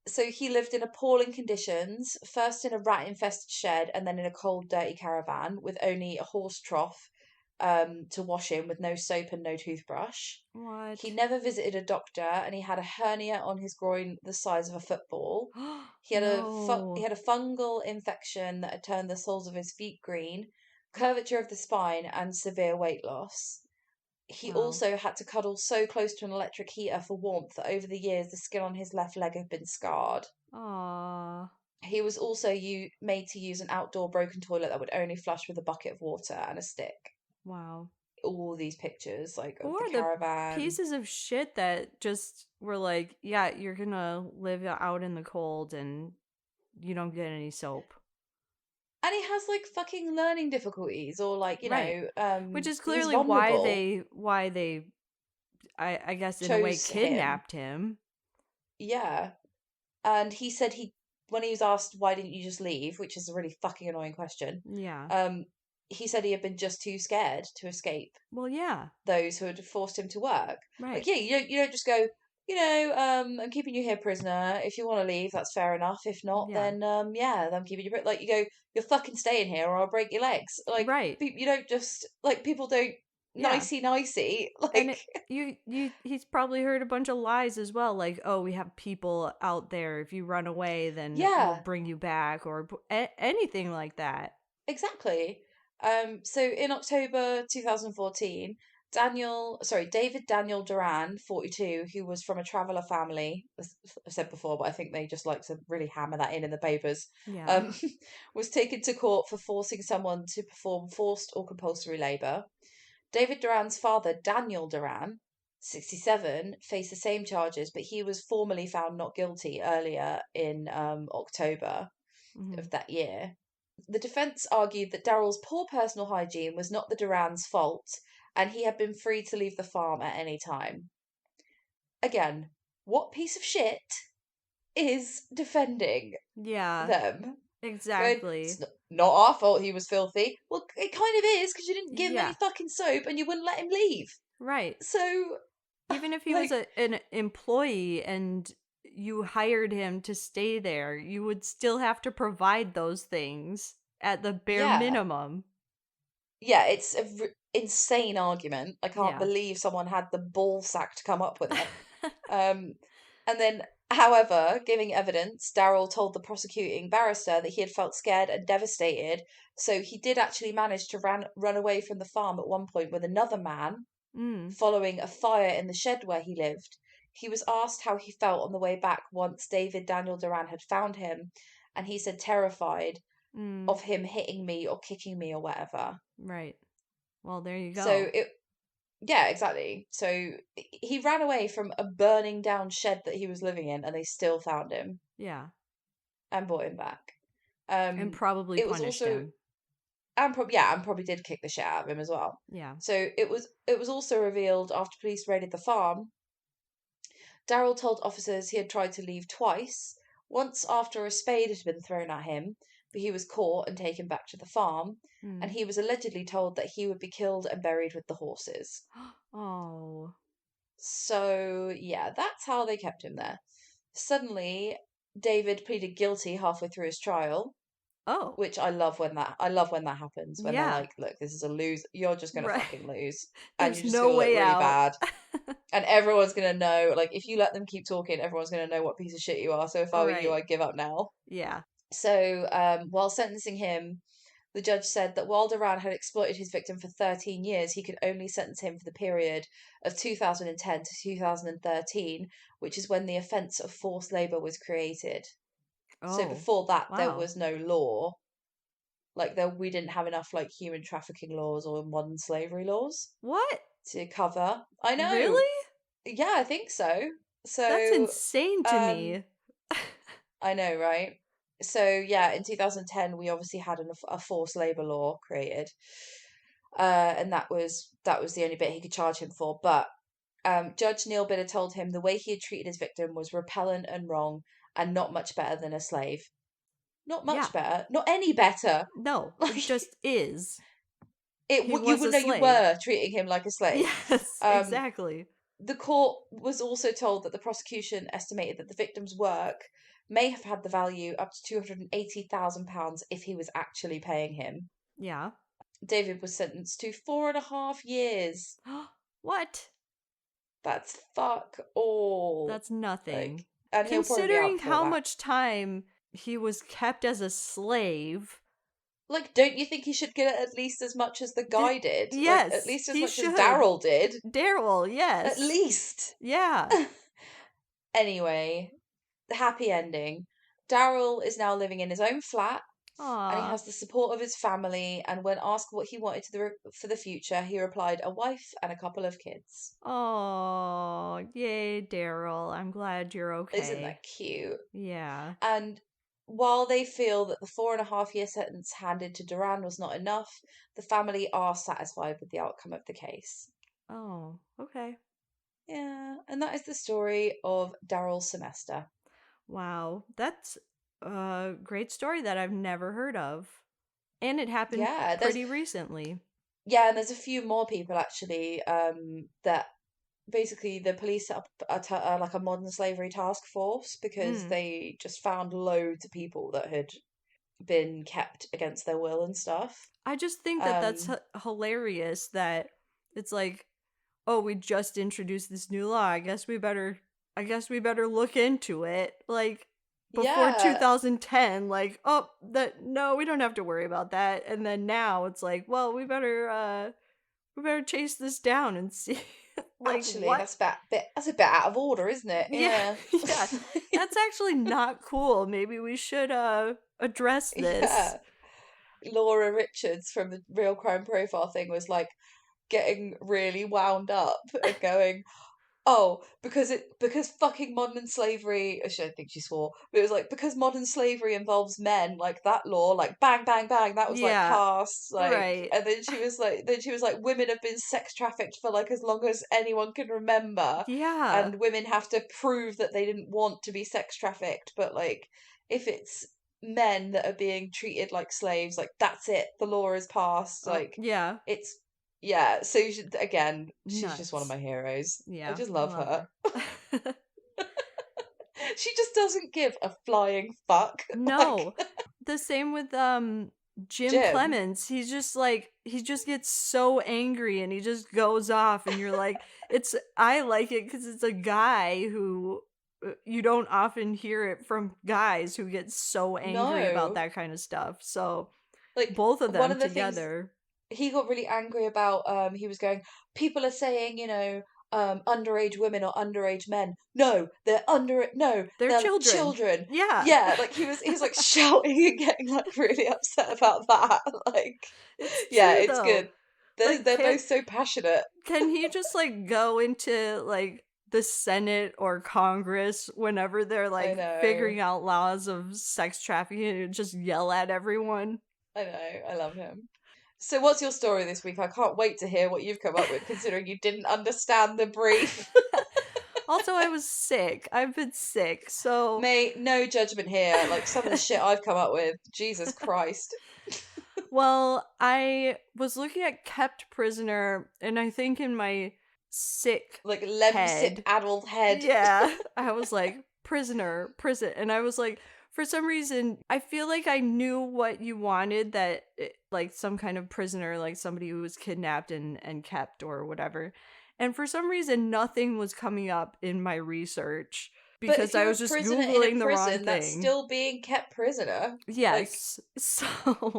So he lived in appalling conditions, first in a rat-infested shed and then in a cold, dirty caravan with only a horse trough to wash in with no soap and no toothbrush. What? He never visited a doctor, and he had a hernia on his groin the size of a football. He had No. he had a fungal infection that had turned the soles of his feet green, curvature of the spine, and severe weight loss. He Wow. also had to cuddle so close to an electric heater for warmth that over the years the skin on his left leg had been scarred. Aw. He was also made to use an outdoor broken toilet that would only flush with a bucket of water and a stick. Wow. All these pictures, like Who of the are the caravan. pieces of shit that just were like, yeah, you're gonna live out in the cold and you don't get any soap? And he has like fucking learning difficulties, or like Right. Which is he's clearly vulnerable. why they I guess in a way Chose him, kidnapped him. yeah. And he said when he was asked why didn't you just leave, which is a really fucking annoying question. Yeah. He said he had been just too scared to escape Well, yeah. those who had forced him to work. Right. Like, yeah, you don't just go, I'm keeping you here prisoner. If you want to leave, that's fair enough. If not, Yeah. then yeah, I'm keeping you. Like you go, you're fucking staying here, or I'll break your legs. Like Right. you don't just like people don't Yeah. nicey And like. he's probably heard a bunch of lies as well, like, oh, we have people out there. If you run away, then we'll Yeah, bring you back, or anything like that. exactly. So in October 2014, David Daniel Duran, 42, who was from a traveller family, as I've said before, but I think they just like to really hammer that in the papers, Yeah. was taken to court for forcing someone to perform forced or compulsory labour. David Duran's father, Daniel Duran, 67, faced the same charges, but he was formally found not guilty earlier in October Mm-hmm. of that year. The defence argued that Darrell's poor personal hygiene was not the Durans' fault, and he had been free to leave the farm at any time. again, what piece of shit is defending Yeah, them? Going, exactly. it's not our fault he was filthy. Well, it kind of is, because you didn't give him any Yeah, fucking soap and you wouldn't let him leave. right. So, Even if he was like, an employee and you hired him to stay there, you would still have to provide those things at the bare yeah. minimum. Yeah, it's an insane argument. I can't Yeah. believe someone had the ball sack to come up with it. Um, and then, however, giving evidence, Darrell told the prosecuting barrister that he had felt scared and devastated. So he did actually manage to run away from the farm at one point with another man Mm. following a fire in the shed where he lived. He was asked how he felt on the way back once David Daniel Duran had found him, and he said terrified Mm. of him hitting me or kicking me or whatever. Right. Well, there you So go. yeah, exactly. So he ran away from a burning down shed that he was living in, and they still found him Yeah. and brought him back. And probably It was punished also him. and probably did kick the shit out of him as well. Yeah. So it was also revealed after police raided the farm. Darrell told officers he had tried to leave twice. Once after a spade had been thrown at him, but he was caught and taken back to the farm. And Mm. he was allegedly told that he would be killed and buried with the horses. Oh. So, yeah, that's how they kept him there. Suddenly, David pleaded guilty halfway through his trial, Oh. which I love when that happens, when they're Yeah. like, look, this is a lose, you're just gonna Right. fucking lose. And There's you're just no gonna look way really out. bad. And everyone's gonna know, like, if you let them keep talking, everyone's gonna know what piece of shit you are. So if I were you, Right. I'd give up now. Yeah. So, while sentencing him, the judge said that while Duran had exploited his victim for 13 years, he could only sentence him for the period of 2010 to 2013, which is when the offence of forced labour was created. So Oh. before that, there Wow. was no law. Like, we didn't have enough, like, human trafficking laws or modern slavery laws What? to cover. I know. Really? Yeah, I think so. That's So, insane to um, me. I know, right? So yeah, in 2010, we obviously had a forced labour law created, and that was the only bit he could charge him for. But Judge Neil Bidder told him the way he had treated his victim was repellent and wrong, and not much better than a slave. Not Yeah. much better, not any better. No, it Like just is. it, He you was would a know you slave. were treating him like a slave. Yes, Um, exactly. the court was also told that the prosecution estimated that the victim's work may have had the value up to £280,000 if he was actually paying him. Yeah. David was sentenced to 4.5 years. What? That's fuck all. That's nothing. Like, and he'll probably be out Considering before how that. much time he was kept as a slave. Like, don't you think he should get at least as much as the guy did? Like, at Yes, least as he much as should. Darrell did. Darrell, At yes. least. Yeah. Anyway, the happy ending. Darrell is now living in his own flat, and he Aw. has the support of his family. And when asked what he wanted for the future, he replied, "A wife and a couple of kids." Oh, yay, Darrell. I'm glad you're Isn't okay. that cute? Yeah. And while they feel that the 4.5 year sentence handed to Duran was not enough, the family are satisfied with the outcome of the case. Oh, okay. Yeah, and that is the story of Darrell Simester. Wow. That's a great story that I've never heard of. And it happened Yeah, pretty recently. and there's a few more people actually that basically the police set up like a modern slavery task force because Mm. they just found loads of people that had been kept against their will and stuff. I just think that that's hilarious that it's like, oh, we just introduced this new law. I guess we better look into it. Like before Yeah, 2010, like, oh, that no, we don't have to worry about that. And then now it's like, well, we better chase this down and see like actually, what. that's a bit out of order, isn't it? Yeah, Yeah. yeah. That's actually not cool. Maybe we should address this. Yeah. Laura Richards from the Real Crime Profile thing was like getting really wound up and going, because fucking modern slavery. Actually, I think she swore, but it was like because modern slavery involves men, like that law, like bang, bang, bang, that was like Yeah, passed, like, right. and then she was like, women have been sex trafficked for like as long as anyone can remember, Yeah. and women have to prove that they didn't want to be sex trafficked, but like if it's men that are being treated like slaves, like that's it, the law is passed, like Yeah. it's yeah, so again, she's just one of Nuts. my heroes. I Yeah, just I love love her. her. She just doesn't give a flying fuck. Like No. The same with Jim Jim. Clemens. He's just like he just gets so angry and he just goes off and you're like I like it cuz it's a guy who you don't often hear it from guys who get so angry about No. that kind of stuff. So Like both of one them of the things together, he got really angry about, he was going, people are saying, underage women or underage men. No, they're they're children. children. Yeah. Yeah, like he was like shouting and getting like really upset about that. Like, It's yeah, true it's though. good. They're Like they're both so passionate. can he just like go into like the Senate or Congress whenever they're I like know. figuring out laws of sex trafficking and just yell at everyone? I know. I love him. So what's your story this week? I can't wait to hear what you've come up with, considering you didn't understand the brief. Also, I was sick. I've been sick. So, Mate, no judgment here. Like some of the shit I've come up with, Jesus Christ. well, I was looking at Kept Prisoner and I think in my sick Like lemsip head, addled head. yeah, I was like, prisoner, prison. And I was like, for some reason, I feel like I knew what you wanted like some kind of prisoner, like somebody who was kidnapped and kept or whatever. And for some reason, nothing was coming up in my research But if because I you're a was just prisoner in a Googling the wrong prison, that's thing. still being kept prisoner. Like, Yes. So.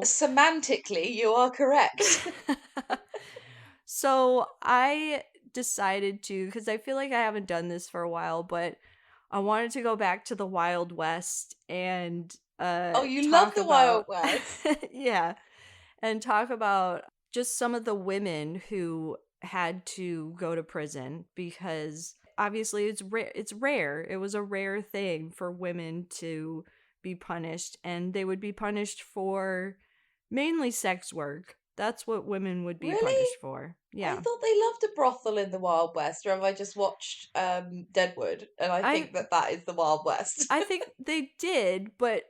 semantically, you are correct. So I decided to, because I feel like I haven't done this for a while, but I wanted to go back to the Wild West and Oh, you love talk the Wild about West. yeah, and talk about just some of the women who had to go to prison because obviously it's rare. It was a rare thing for women to be punished and they would be punished for mainly sex work. That's what women would be Really? punished for. I Yeah. thought they loved a brothel in the Wild West, or have I just watched Deadwood and I I think that is the Wild West? I think they did, but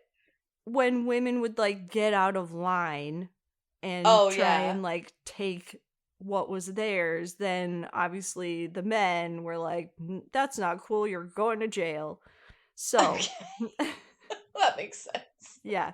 when women would like get out of line and Oh try yeah. and like take what was theirs, then obviously the men were like, That's not cool, you're going to jail." So, Okay, that makes sense. yeah.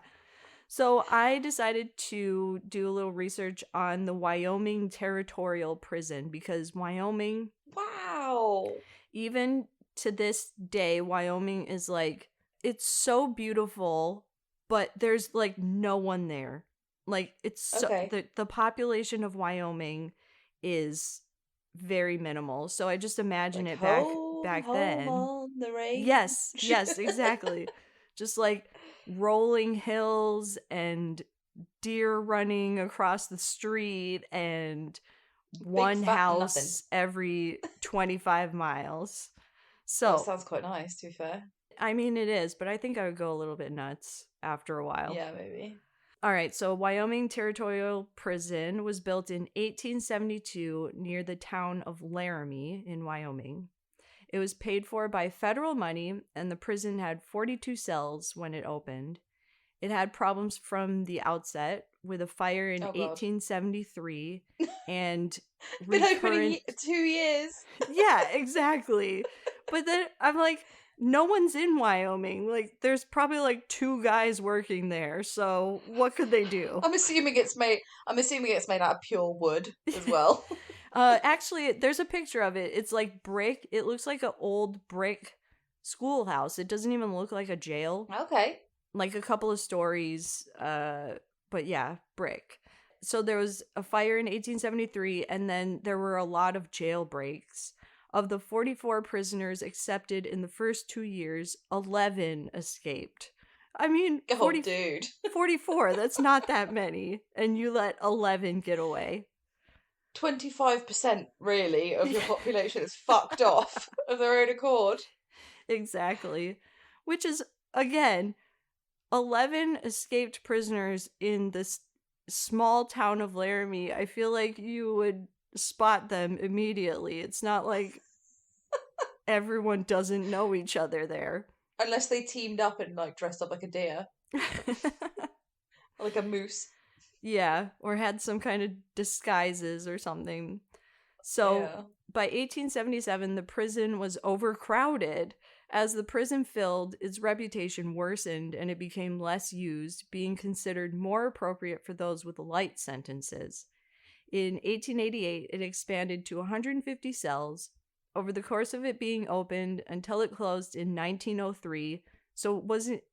So I decided to do a little research on the Wyoming Territorial Prison because Wyoming, Wow. even to this day, Wyoming is like, it's so beautiful, but there's like no one there. Like it's so Okay. the population of Wyoming is very minimal. So I just imagine Like it home, back home then. on the range. Yes, exactly. Just like rolling hills and deer running across the street and Big one fat nothing. house every 25 miles. That So, sounds quite nice, to be fair. I mean, it is, but I think I would go a little bit nuts after a while. Yeah, maybe. All right, so Wyoming Territorial Prison was built in 1872 near the town of Laramie in Wyoming. It was paid for by federal money, and the prison had 42 cells when it opened. It had problems from the outset with a fire in Oh god. 1873 and Been opening recurrent. 2 years. Yeah, exactly. But then I'm like, no one's in Wyoming. Like, there's probably like two guys working there. So what could they do? I'm assuming it's made. I'm assuming it's made out of pure wood as well. Actually, there's a picture of it. It's like brick. It looks like an old brick schoolhouse. It doesn't even look like a jail. Okay. Like a couple of stories, but yeah, brick. So there was a fire in 1873, and then there were a lot of jailbreaks. Of the 44 prisoners accepted in the first 2 years, 11 escaped. I mean, Oh, dude. 44, that's not that many, and you let 11 get away. 25% really of your population is fucked off of their own accord. Exactly. Which is, again, 11 escaped prisoners in this small town of Laramie. I feel like you would spot them immediately. It's not like everyone doesn't know each other there. Unless they teamed up and like dressed up like a deer. Or like a moose. Yeah, or had some kind of disguises or something. So by 1877, the prison was overcrowded. As the prison filled, its reputation worsened and it became less used, being considered more appropriate for those with light sentences. In 1888, it expanded to 150 cells over the course of it being opened until it closed in 1903. So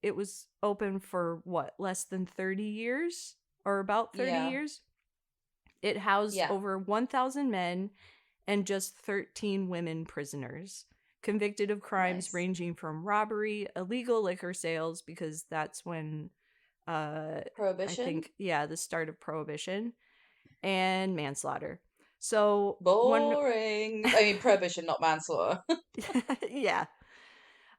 it was open for what, less than 30 years or about 30 years? It housed over 1,000 men and just 13 women prisoners, convicted of crimes ranging from robbery, illegal liquor sales, because that's when Prohibition? I think, the start of Prohibition, and manslaughter. So boring. I mean, Prohibition, not manslaughter. Yeah.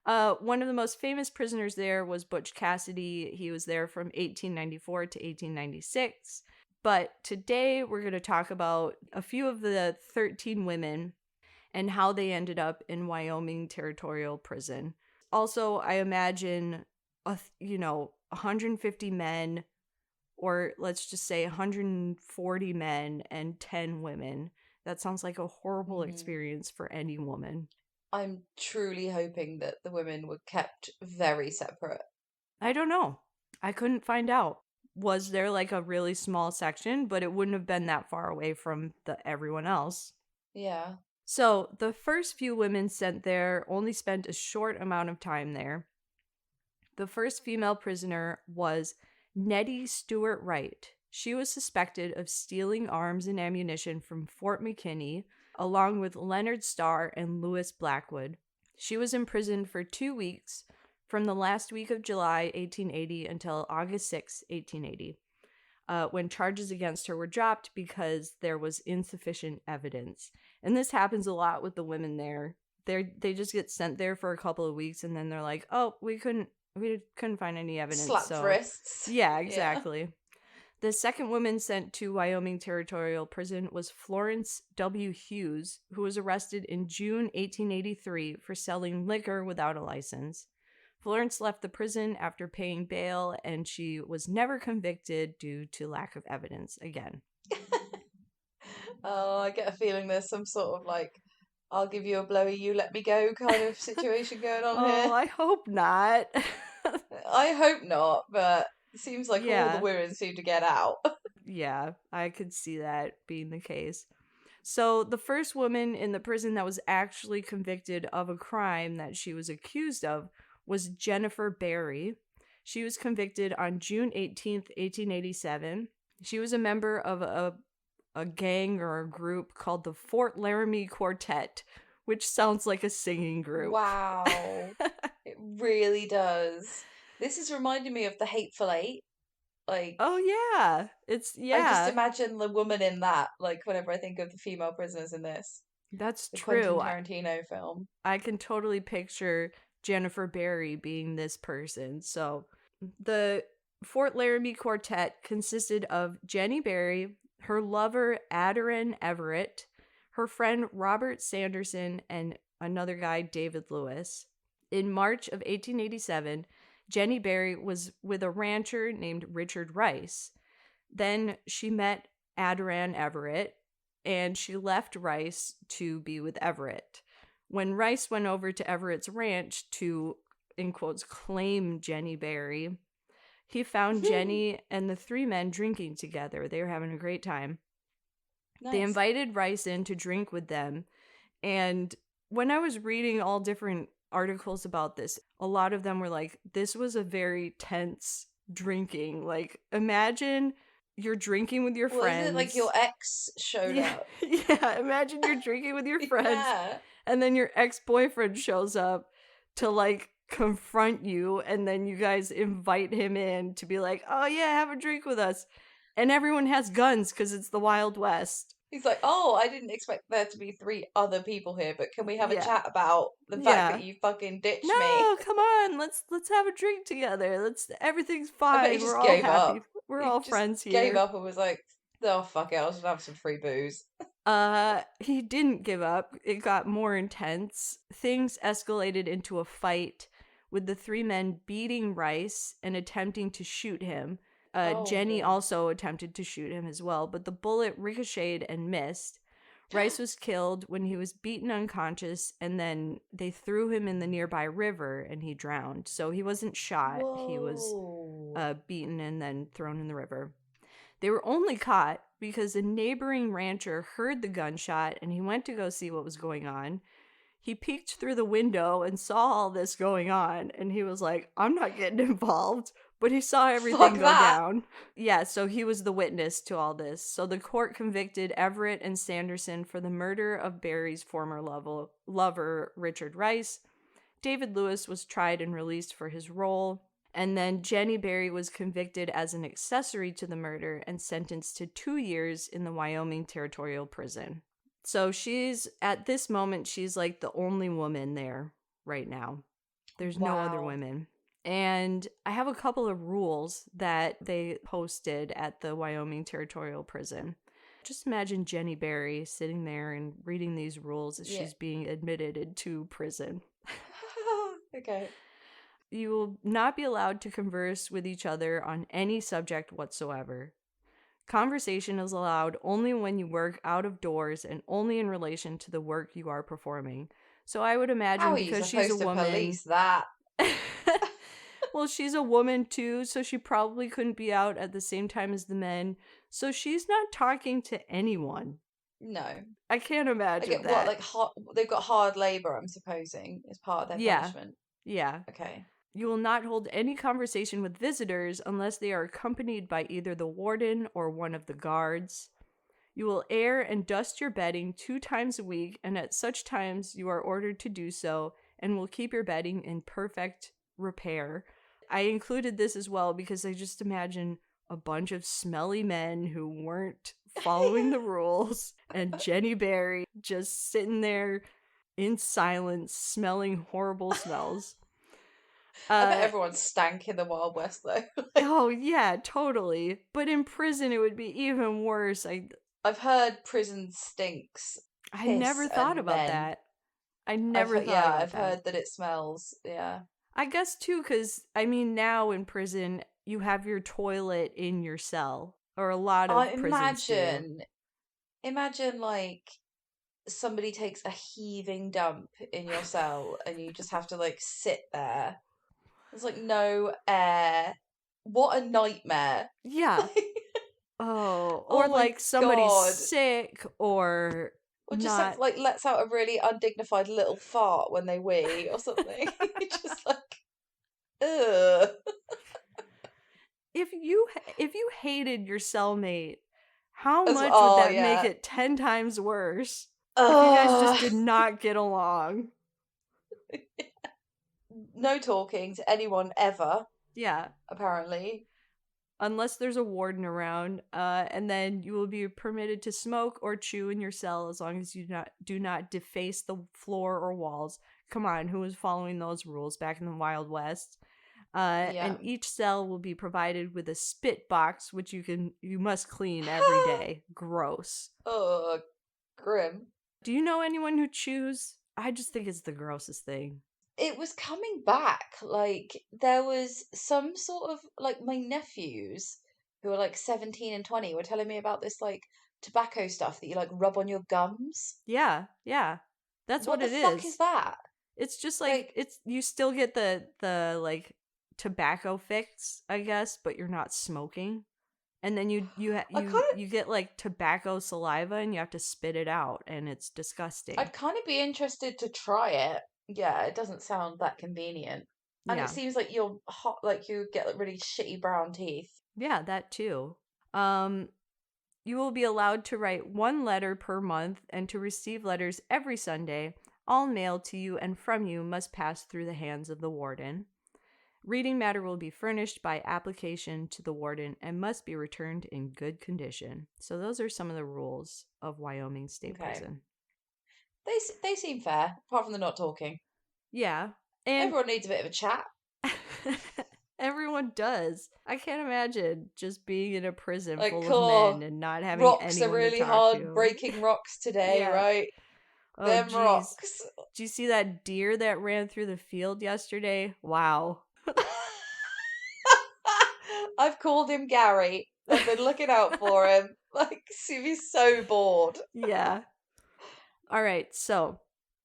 One of the most famous prisoners there was Butch Cassidy. He was there from 1894 to 1896. But today we're going to talk about a few of the 13 women and how they ended up in Wyoming Territorial Prison. Also, I imagine, 150 men, or let's just say 140 men and 10 women. That sounds like a horrible experience for any woman. I'm truly hoping that the women were kept very separate. I don't know. I couldn't find out. Was there like a really small section, but it wouldn't have been that far away from everyone else. Yeah. So the first few women sent there only spent a short amount of time there. The first female prisoner was Nettie Stewart Wright. She was suspected of stealing arms and ammunition from Fort McKinney, along with Leonard Starr and Lewis Blackwood. She was imprisoned for 2 weeks, from the last week of July 1880 until August 6, 1880, when charges against her were dropped because there was insufficient evidence. And this happens a lot with the women there. They just get sent there for a couple of weeks and then they're like, oh, we couldn't find any evidence. Slapped wrists. Yeah, exactly. Yeah. The second woman sent to Wyoming Territorial Prison was Florence W. Hughes, who was arrested in June 1883 for selling liquor without a license. Florence left the prison after paying bail, and she was never convicted due to lack of evidence again. Oh, I get a feeling there's some sort of like, I'll give you a blowy, you let me go kind of situation going on here. Oh, I hope not. I hope not, but it seems like all the women seem to get out. Yeah, I could see that being the case. So the first woman in the prison that was actually convicted of a crime that she was accused of was Jennifer Berry. She was convicted on June 18th, 1887. She was a member of a gang or a group called the Fort Laramie Quartet, which sounds like a singing group. Wow. It really does. This is reminding me of the Hateful Eight. Like, oh yeah, I just imagine the woman in that. Like, whenever I think of the female prisoners in this, that's the true. Quentin Tarantino film. I can totally picture Jennifer Berry being this person. So, the Fort Laramie Quartet consisted of Jenny Berry, her lover Adrian Everett, her friend Robert Sanderson, and another guy, David Lewis. In March of 1887, Jenny Berry was with a rancher named Richard Rice. Then she met Adrian Everett, and she left Rice to be with Everett. When Rice went over to Everett's ranch to, in quotes, claim Jenny Berry, he found Jenny and the three men drinking together. They were having a great time. Nice. They invited Rice in to drink with them. And when I was reading all different articles about this, a lot of them were like, this was a very tense drinking. Like, imagine you're drinking with your friends. Was it like your ex showed up? Yeah, imagine you're drinking with your friends, and then your ex-boyfriend shows up to like confront you, and then you guys invite him in to be like, oh yeah, have a drink with us. And everyone has guns because it's the Wild West. He's like, oh, I didn't expect there to be 3 other people here, but can we have a Yeah. chat about the fact that you fucking ditched me? No, come on, let's have a drink together. Everything's I bet he fine. We're just all gave happy. up. We're He all just friends gave here. up and was like, oh, fuck it, I'll just have some free booze. He didn't give up. It got more intense. Things escalated into a fight with the 3 men beating Rice and attempting to shoot him. Jenny God. also attempted to shoot him as well, but the bullet ricocheted and missed. Rice was killed when he was beaten unconscious, and then they threw him in the nearby river and he drowned. So he wasn't shot. Whoa. He was beaten and then thrown in the river. They were only caught because a neighboring rancher heard the gunshot and he went to go see what was going on. He peeked through the window and saw all this going on, and he was like, I'm not getting involved. But he saw everything go down. Yeah, so he was the witness to all this. So the court convicted Everett and Sanderson for the murder of Barry's former lover, Richard Rice. David Lewis was tried and released for his role. And then Jenny Barry was convicted as an accessory to the murder and sentenced to 2 years in the Wyoming Territorial Prison. So at this moment, she's like the only woman there right now. There's no other women. And I have a couple of rules that they posted at the Wyoming Territorial Prison. Just imagine Jenny Barry sitting there and reading these rules as she's being admitted into prison. Okay. You will not be allowed to converse with each other on any subject whatsoever. Conversation is allowed only when you work out of doors and only in relation to the work you are performing. So I would imagine because she's a woman. Police that? Well, she's a woman too, so she probably couldn't be out at the same time as the men. So she's not talking to anyone. No. I can't imagine that. What, like they've got hard labor, I'm supposing, as part of their punishment. Yeah. Okay. You will not hold any conversation with visitors unless they are accompanied by either the warden or one of the guards. You will air and dust your bedding 2 times a week, and at such times you are ordered to do so, and will keep your bedding in perfect repair. I included this as well because I just imagine a bunch of smelly men who weren't following the rules, and Jenny Barry just sitting there in silence, smelling horrible smells. I bet everyone stank in the Wild West, though. Oh, yeah, totally. But in prison, it would be even worse. I've heard prison stinks. I never thought about that. I've heard that it smells. Yeah. I guess, too, because, I mean, now in prison, you have your toilet in your cell. Or a lot of prisons do. Imagine, like, somebody takes a heaving dump in your cell and you just have to, like, sit there. There's, like, no air. What a nightmare. Yeah. Or like somebody's sick or just like lets out a really undignified little fart when they wee or something. Just like, ugh. If you hated your cellmate, how much would that make it 10 times worse? If you guys just did not get along. No talking to anyone ever. Yeah. Apparently. Unless there's a warden around, and then you will be permitted to smoke or chew in your cell as long as you do not deface the floor or walls. Come on, who was following those rules back in the Wild West? And each cell will be provided with a spit box, which you must clean every day. Gross. Oh, grim. Do you know anyone who chews? I just think it's the grossest thing. It was coming back. Like, there was some sort of, like, my nephews who were like 17 and 20 were telling me about this, like, tobacco stuff that you, like, rub on your gums. Yeah. That's what it is. What the fuck is that? It's just like you still get the like tobacco fix, I guess, but you're not smoking. And then you get like tobacco saliva and you have to spit it out, and it's disgusting. I'd kind of be interested to try it. Yeah, it doesn't sound that convenient. And it seems like you're hot, like you get like really shitty brown teeth. Yeah, that too. You will be allowed to write 1 letter per month and to receive letters every Sunday. All mail to you and from you must pass through the hands of the warden. Reading matter will be furnished by application to the warden and must be returned in good condition. So those are some of the rules of Wyoming State Prison. They seem fair, apart from the not talking. Yeah. And everyone needs a bit of a chat. Everyone does. I can't imagine just being in a prison Like, full of men and not having rocks anyone are really to talk hard to. breaking rocks today, Yeah. right? Oh, Them geez. rocks. Did you see that deer that ran through the field yesterday? Wow. I've called him Gary. I've been looking out for him. Like, he's so bored. Yeah. All right, so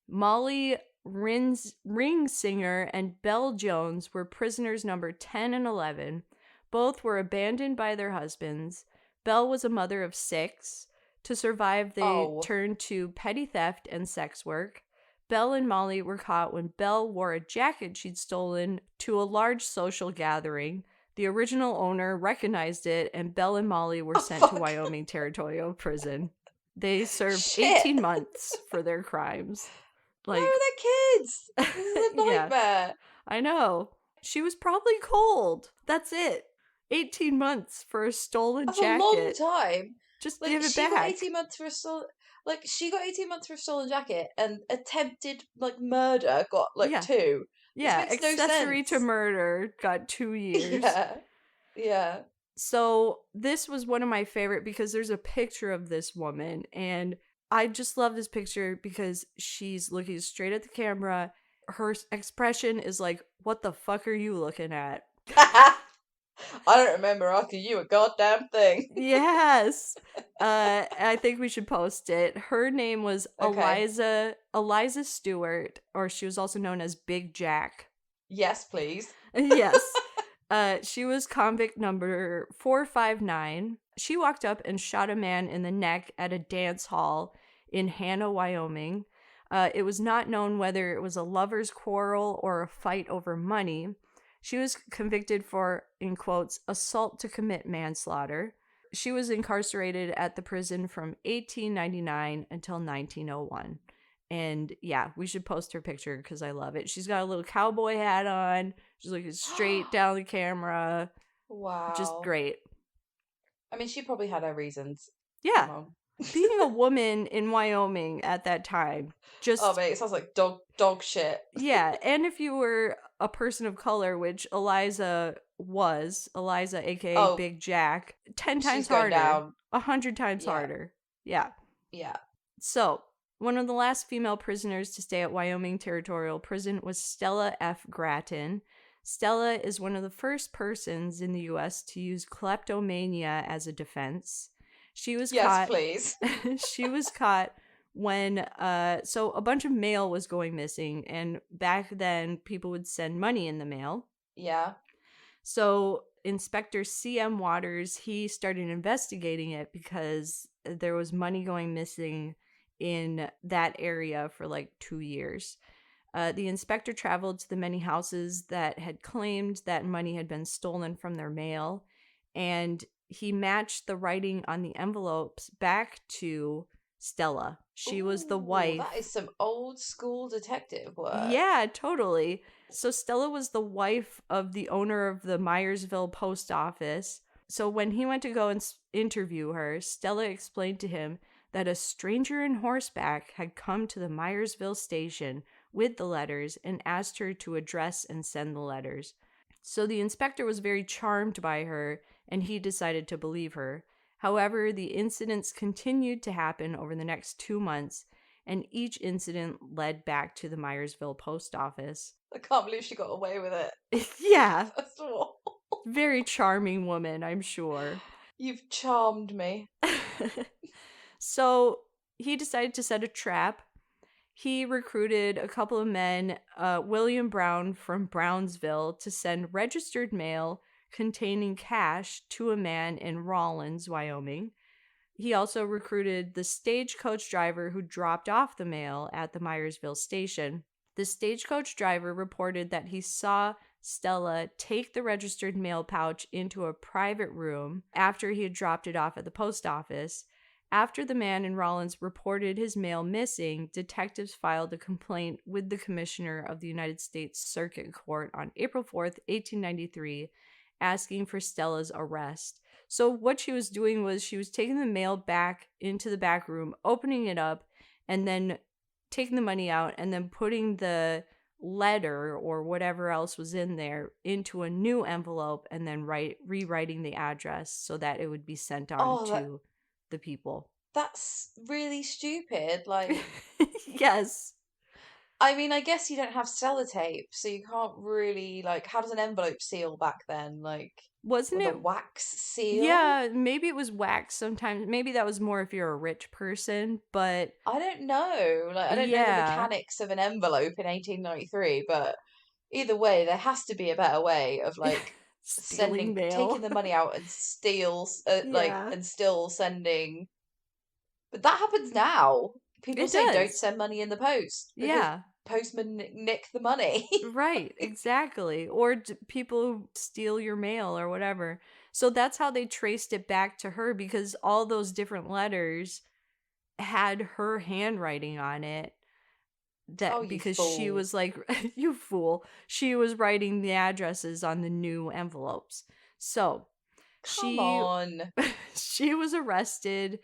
Molly Ringsinger and Belle Jones were prisoners number 10 and 11. Both were abandoned by their husbands. Belle was a mother of 6. To survive, they turned to petty theft and sex work. Belle and Molly were caught when Belle wore a jacket she'd stolen to a large social gathering. The original owner recognized it, and Belle and Molly were sent to Wyoming Territorial Prison. They served 18 months for their crimes. Like, where are their kids? This is a nightmare. Yeah, I know. She was probably cold. That's it. 18 months for a stolen That's jacket. That's a long time. Just give it back. Got 18 months for a stolen... Like, she got 18 months for a stolen jacket, and attempted, murder got, 2. Yeah, accessory to murder got 2 years. Yeah. So this was one of my favorite because there's a picture of this woman, and I just love this picture because she's looking straight at the camera. Her expression is like, what the fuck are you looking at? I don't remember asking you a goddamn thing. Yes. I think we should post it. Her name was Eliza Stewart, or she was also known as Big Jack. Yes, please. Yes. She was convict number 459. She walked up and shot a man in the neck at a dance hall in Hanna, Wyoming. It was not known whether it was a lover's quarrel or a fight over money. She was convicted for, in quotes, assault to commit manslaughter. She was incarcerated at the prison from 1899 until 1901. And yeah, we should post her picture because I love it. She's got a little cowboy hat on. She's looking straight down the camera. Wow. Just great. I mean, she probably had her reasons. Yeah. Being a woman in Wyoming at that time. Just, oh, mate, it sounds like dog shit. Yeah. And if you were a person of color, which Eliza, aka Big Jack, 10 times harder. 100 times harder. Yeah. Yeah. So, one of the last female prisoners to stay at Wyoming Territorial Prison was Stella F Gratton. Stella is one of the first persons in the U.S. to use kleptomania as a defense. She was caught. Yes, please. She was caught when so a bunch of mail was going missing, and back then people would send money in the mail. Yeah. So Inspector C.M. Waters, he started investigating it because there was money going missing in that area for 2 years. The inspector traveled to the many houses that had claimed that money had been stolen from their mail, and he matched the writing on the envelopes back to Stella. She was the wife. That is some old school detective work. Yeah, totally. So Stella was the wife of the owner of the Myersville post office. So when he went to go and interview her, Stella explained to him that a stranger on horseback had come to the Myersville station with the letters and asked her to address and send the letters. So the inspector was very charmed by her, and he decided to believe her. However, the incidents continued to happen over the next 2 months, and each incident led back to the Myersville post office. I can't believe she got away with it. Yeah. First of all. Very charming woman, I'm sure. You've charmed me. So he decided to set a trap. He recruited a couple of men, William Brown from Brownsville, to send registered mail containing cash to a man in Rawlins, Wyoming. He also recruited the stagecoach driver who dropped off the mail at the Myersville station. The stagecoach driver reported that he saw Stella take the registered mail pouch into a private room after he had dropped it off at the post office. After the man in Rawlins reported his mail missing, detectives filed a complaint with the Commissioner of the United States Circuit Court on April 4th, 1893, asking for Stella's arrest. So what she was doing was she was taking the mail back into the back room, opening it up, and then taking the money out, and then putting the letter or whatever else was in there into a new envelope, and then rewriting the address so that it would be sent on Oh, to the people. that's really stupid. Like, Yes. I mean, I guess you don't have sellotape, so you can't really, like, how does an envelope seal back then? Like, Wasn't with a it? wax seal? Yeah, maybe it was wax sometimes. Maybe that was more if you're a rich person, but I don't know. Like, I don't know the yeah. mechanics of an envelope in 1893, but either way, there has to be a better way of, like, Stealing taking mail. the money out and Yeah. and still sending. But that happens now. People It say don't does. send money in the post because Yeah. postmen nick the money. Right, exactly. Or people who steal your mail or whatever. So that's how they traced it back to her, because all those different letters had her handwriting on it. Oh, That you because she fool. was like, you fool. She was writing the addresses on the new envelopes. So Come she on. she was arrested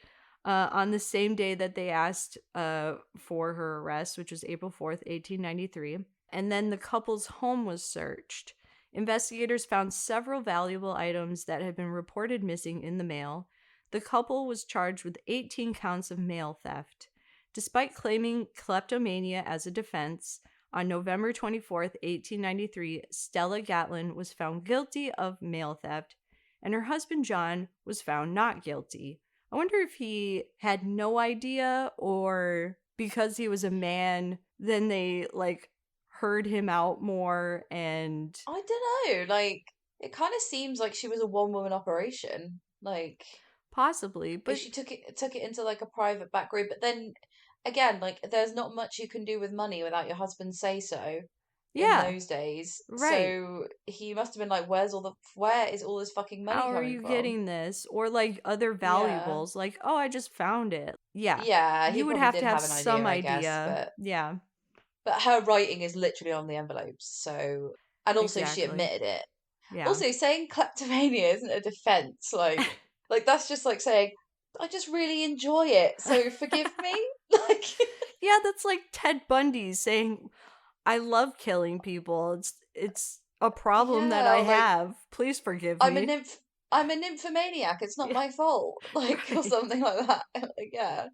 on the same day that they asked for her arrest, which was April 4th, 1893. And then the couple's home was searched. Investigators found several valuable items that had been reported missing in the mail. The couple was charged with 18 counts of mail theft. Despite claiming kleptomania as a defense, on November 24th, 1893, Stella Gatlin was found guilty of mail theft, and her husband John was found not guilty. I wonder if he had no idea, or because he was a man, then they like heard him out more and I don't know. Like, it kind of seems like she was a one-woman operation. Like, possibly, if but she took it into like a private back room, but then again, like, there's not much you can do with money without your husband say so in yeah, those days. right. So he must have been like, where is all this fucking money How are coming you from? getting this? Or like other Yeah. valuables, like, oh, I just found it. Yeah. Yeah, he You would probably have did to have have an some idea, I guess, idea. Yeah, but her writing is literally on the envelopes, so and also she exactly. admitted it. Yeah. Also, saying kleptomania isn't a defense, like that's just like saying, I just really enjoy it, so forgive me. Like Yeah, that's like Ted Bundy saying, I love killing people. It's a problem that I yeah, like have. Please forgive I'm a me. nymph I'm a nymphomaniac, it's not Yeah, my fault. Like or right. something like that. Like yeah.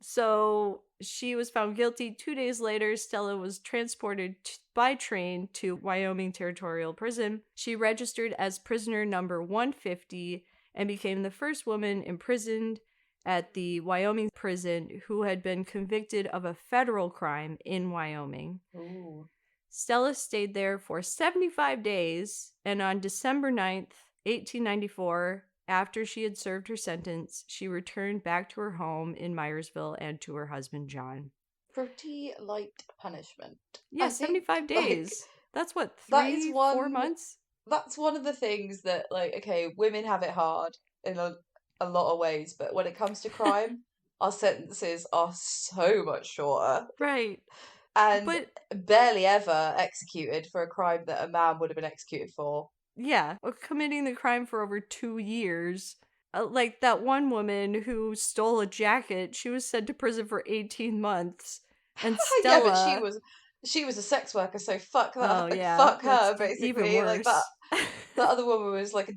So she was found guilty. 2 days later, Stella was transported by train to Wyoming Territorial Prison. She registered as prisoner number 150 and became the first woman imprisoned at the Wyoming prison who had been convicted of a federal crime in Wyoming. Ooh. Stella stayed there for 75 days, and on December 9th, 1894, after she had served her sentence, she returned back to her home in Myersville and to her husband, John. Pretty light punishment. Yeah, I think 75 like days. That's what, that is 4 one months? that's one of the things that like okay, women have it hard in a lot of ways, but when it comes to crime, our sentences are so much shorter Right. and But barely ever executed for a crime that a man would have been executed for. yeah, committing the crime for over 2 years. Like that one woman who stole a jacket, she was sent to prison for 18 months. And Yeah, but Stella, she was a sex worker, so fuck that, oh like yeah, fuck that's her even basically. Like that worse. that other woman was like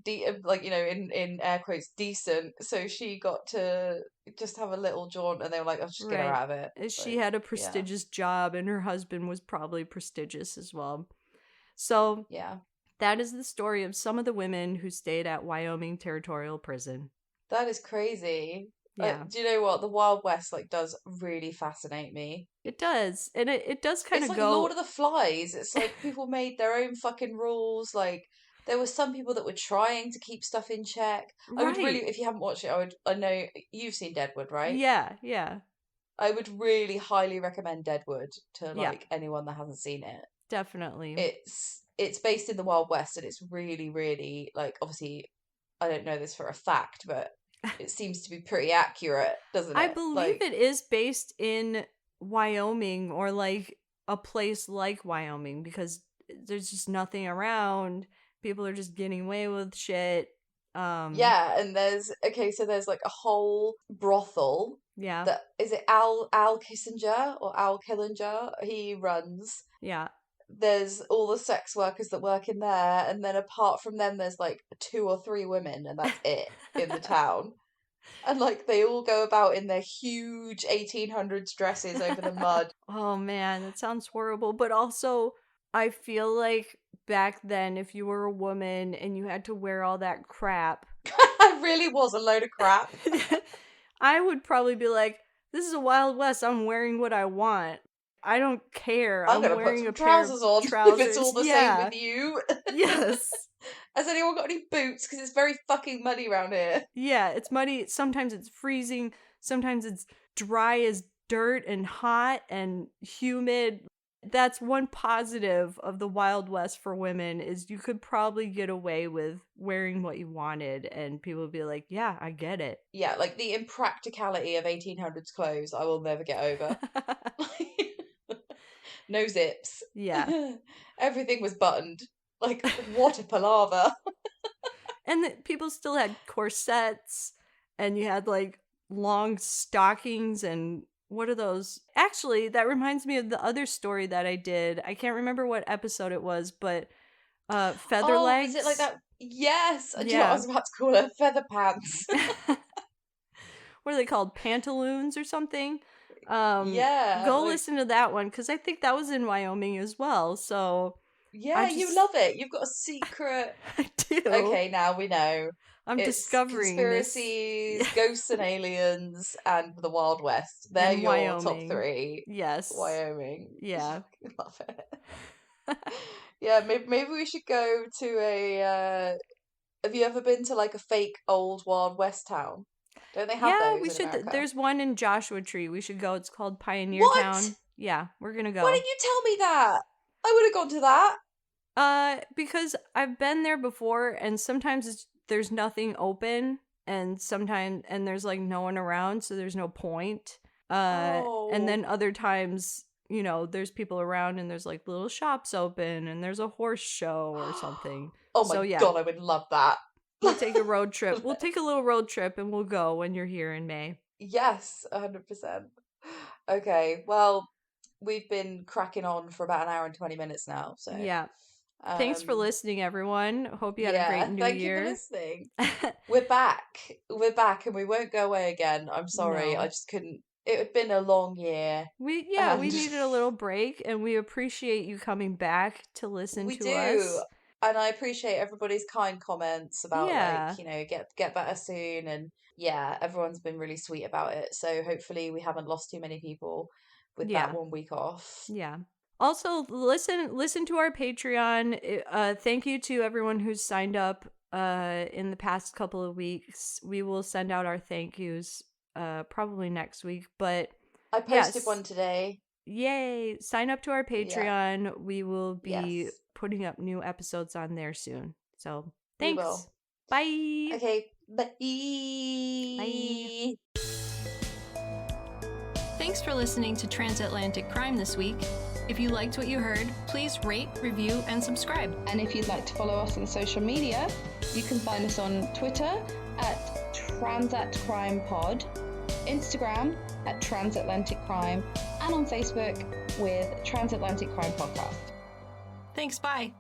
like in air quotes decent, so she got to just have a little jaunt, and they were like, "I'll just get her Right. out of it." She Like, had a yeah, prestigious job, and her husband was probably prestigious as well. So yeah, that is the story of some of the women who stayed at Wyoming Territorial Prison. that is crazy. Yeah, Do you know what the Wild West like does really fascinate me? it does. And it does kind It's of like Lord go. of the Flies. It's like people made their own fucking rules. Like there were some people that were trying to keep stuff in check. I would really, Right. if you haven't watched it, I know you've seen Deadwood, right? Yeah, yeah, I would really highly recommend Deadwood to yeah, like anyone that hasn't seen it. definitely. It's based in the Wild West and it's really, really like obviously I don't know this for a fact, but it seems to be pretty accurate, doesn't it? I believe it is based in Wyoming, or like a place like Wyoming, because there's just nothing around. People are just getting away with shit. Yeah, and there's like a whole brothel Yeah. that is it Al Kissinger or Al Killinger he runs. Yeah. There's all the sex workers that work in there, and then apart from them there's like 2 or 3 women, and that's it in the town. And like they all go about in their huge 1800s dresses over the mud. Oh man, that sounds horrible. But also, I feel like back then, if you were a woman and you had to wear all that crap, It really was a load of crap. I would probably be like, this is a Wild West. I'm wearing what I want. I don't care. I'm gonna wearing put some a pair trousers of on trousers. if it's all the same with you. Yes. Has anyone got any boots? Because it's very fucking muddy around here. Yeah, it's muddy. Sometimes it's freezing. Sometimes it's dry as dirt and hot and humid. That's one positive of the Wild West for women, is you could probably get away with wearing what you wanted and people would be like, yeah, I get it. Yeah, like the impracticality of 1800s clothes I will never get over. No zips. Yeah. Everything was buttoned. Like, what a palaver. And people still had corsets, and you had like long stockings, and what are those? Actually, that reminds me of the other story that I did. I can't remember what episode it was, but feather legs. Is it like that? Yes. Do you know Yeah. what I was about to call it? Feather pants. What are they called? Pantaloons or something? Yeah. Go like, listen to that one, because I think that was in Wyoming as well. So yeah, you love it. You've got a secret. I do. Okay, now we know. I'm It's discovering conspiracies, this. ghosts and aliens, and the Wild West. They're And your Wyoming. top 3. Yes. Wyoming. Yeah. I love it. Yeah, maybe we should go to a. Have you ever been to like a fake old Wild West town? Don't they have those we in should. America? There's one in Joshua Tree. We should go. It's called Pioneer What? Town. Yeah, we're gonna go. Why didn't you tell me that? I would have gone to that. Because I've been there before, and sometimes there's nothing open, and there's like no one around, so there's no point. And then other times, there's people around, and there's like little shops open, and there's a horse show or something. Oh my God, I would love that. We'll take a road trip. We'll take a little road trip, and we'll go when you're here in May. Yes, 100%. Okay, well, we've been cracking on for about an hour and 20 minutes now, so yeah. Thanks for listening, everyone. Hope you had a great new year. Thank you for listening. We're back, and we won't go away again. I'm sorry, No. I just couldn't. It had been a long year. We needed a little break, and we appreciate you coming back to listen to us. And I appreciate everybody's kind comments about get better soon, and everyone's been really sweet about it. So hopefully we haven't lost too many people with that 1 week off. Yeah. Also, listen to our Patreon. Thank you to everyone who's signed up in the past couple of weeks. We will send out our thank yous probably next week, but I posted one today. Yay! Sign up to our Patreon. Yeah. We will be putting up new episodes on there soon. So, thanks. We will. Bye. Okay, bye. Bye. Thanks for listening to Transatlantic Crime this week. If you liked what you heard, please rate, review, and subscribe. And if you'd like to follow us on social media, you can find us on Twitter at TransatCrimePod, Instagram at Transatlantic Crime, and on Facebook with Transatlantic Crime Podcast. Thanks, bye.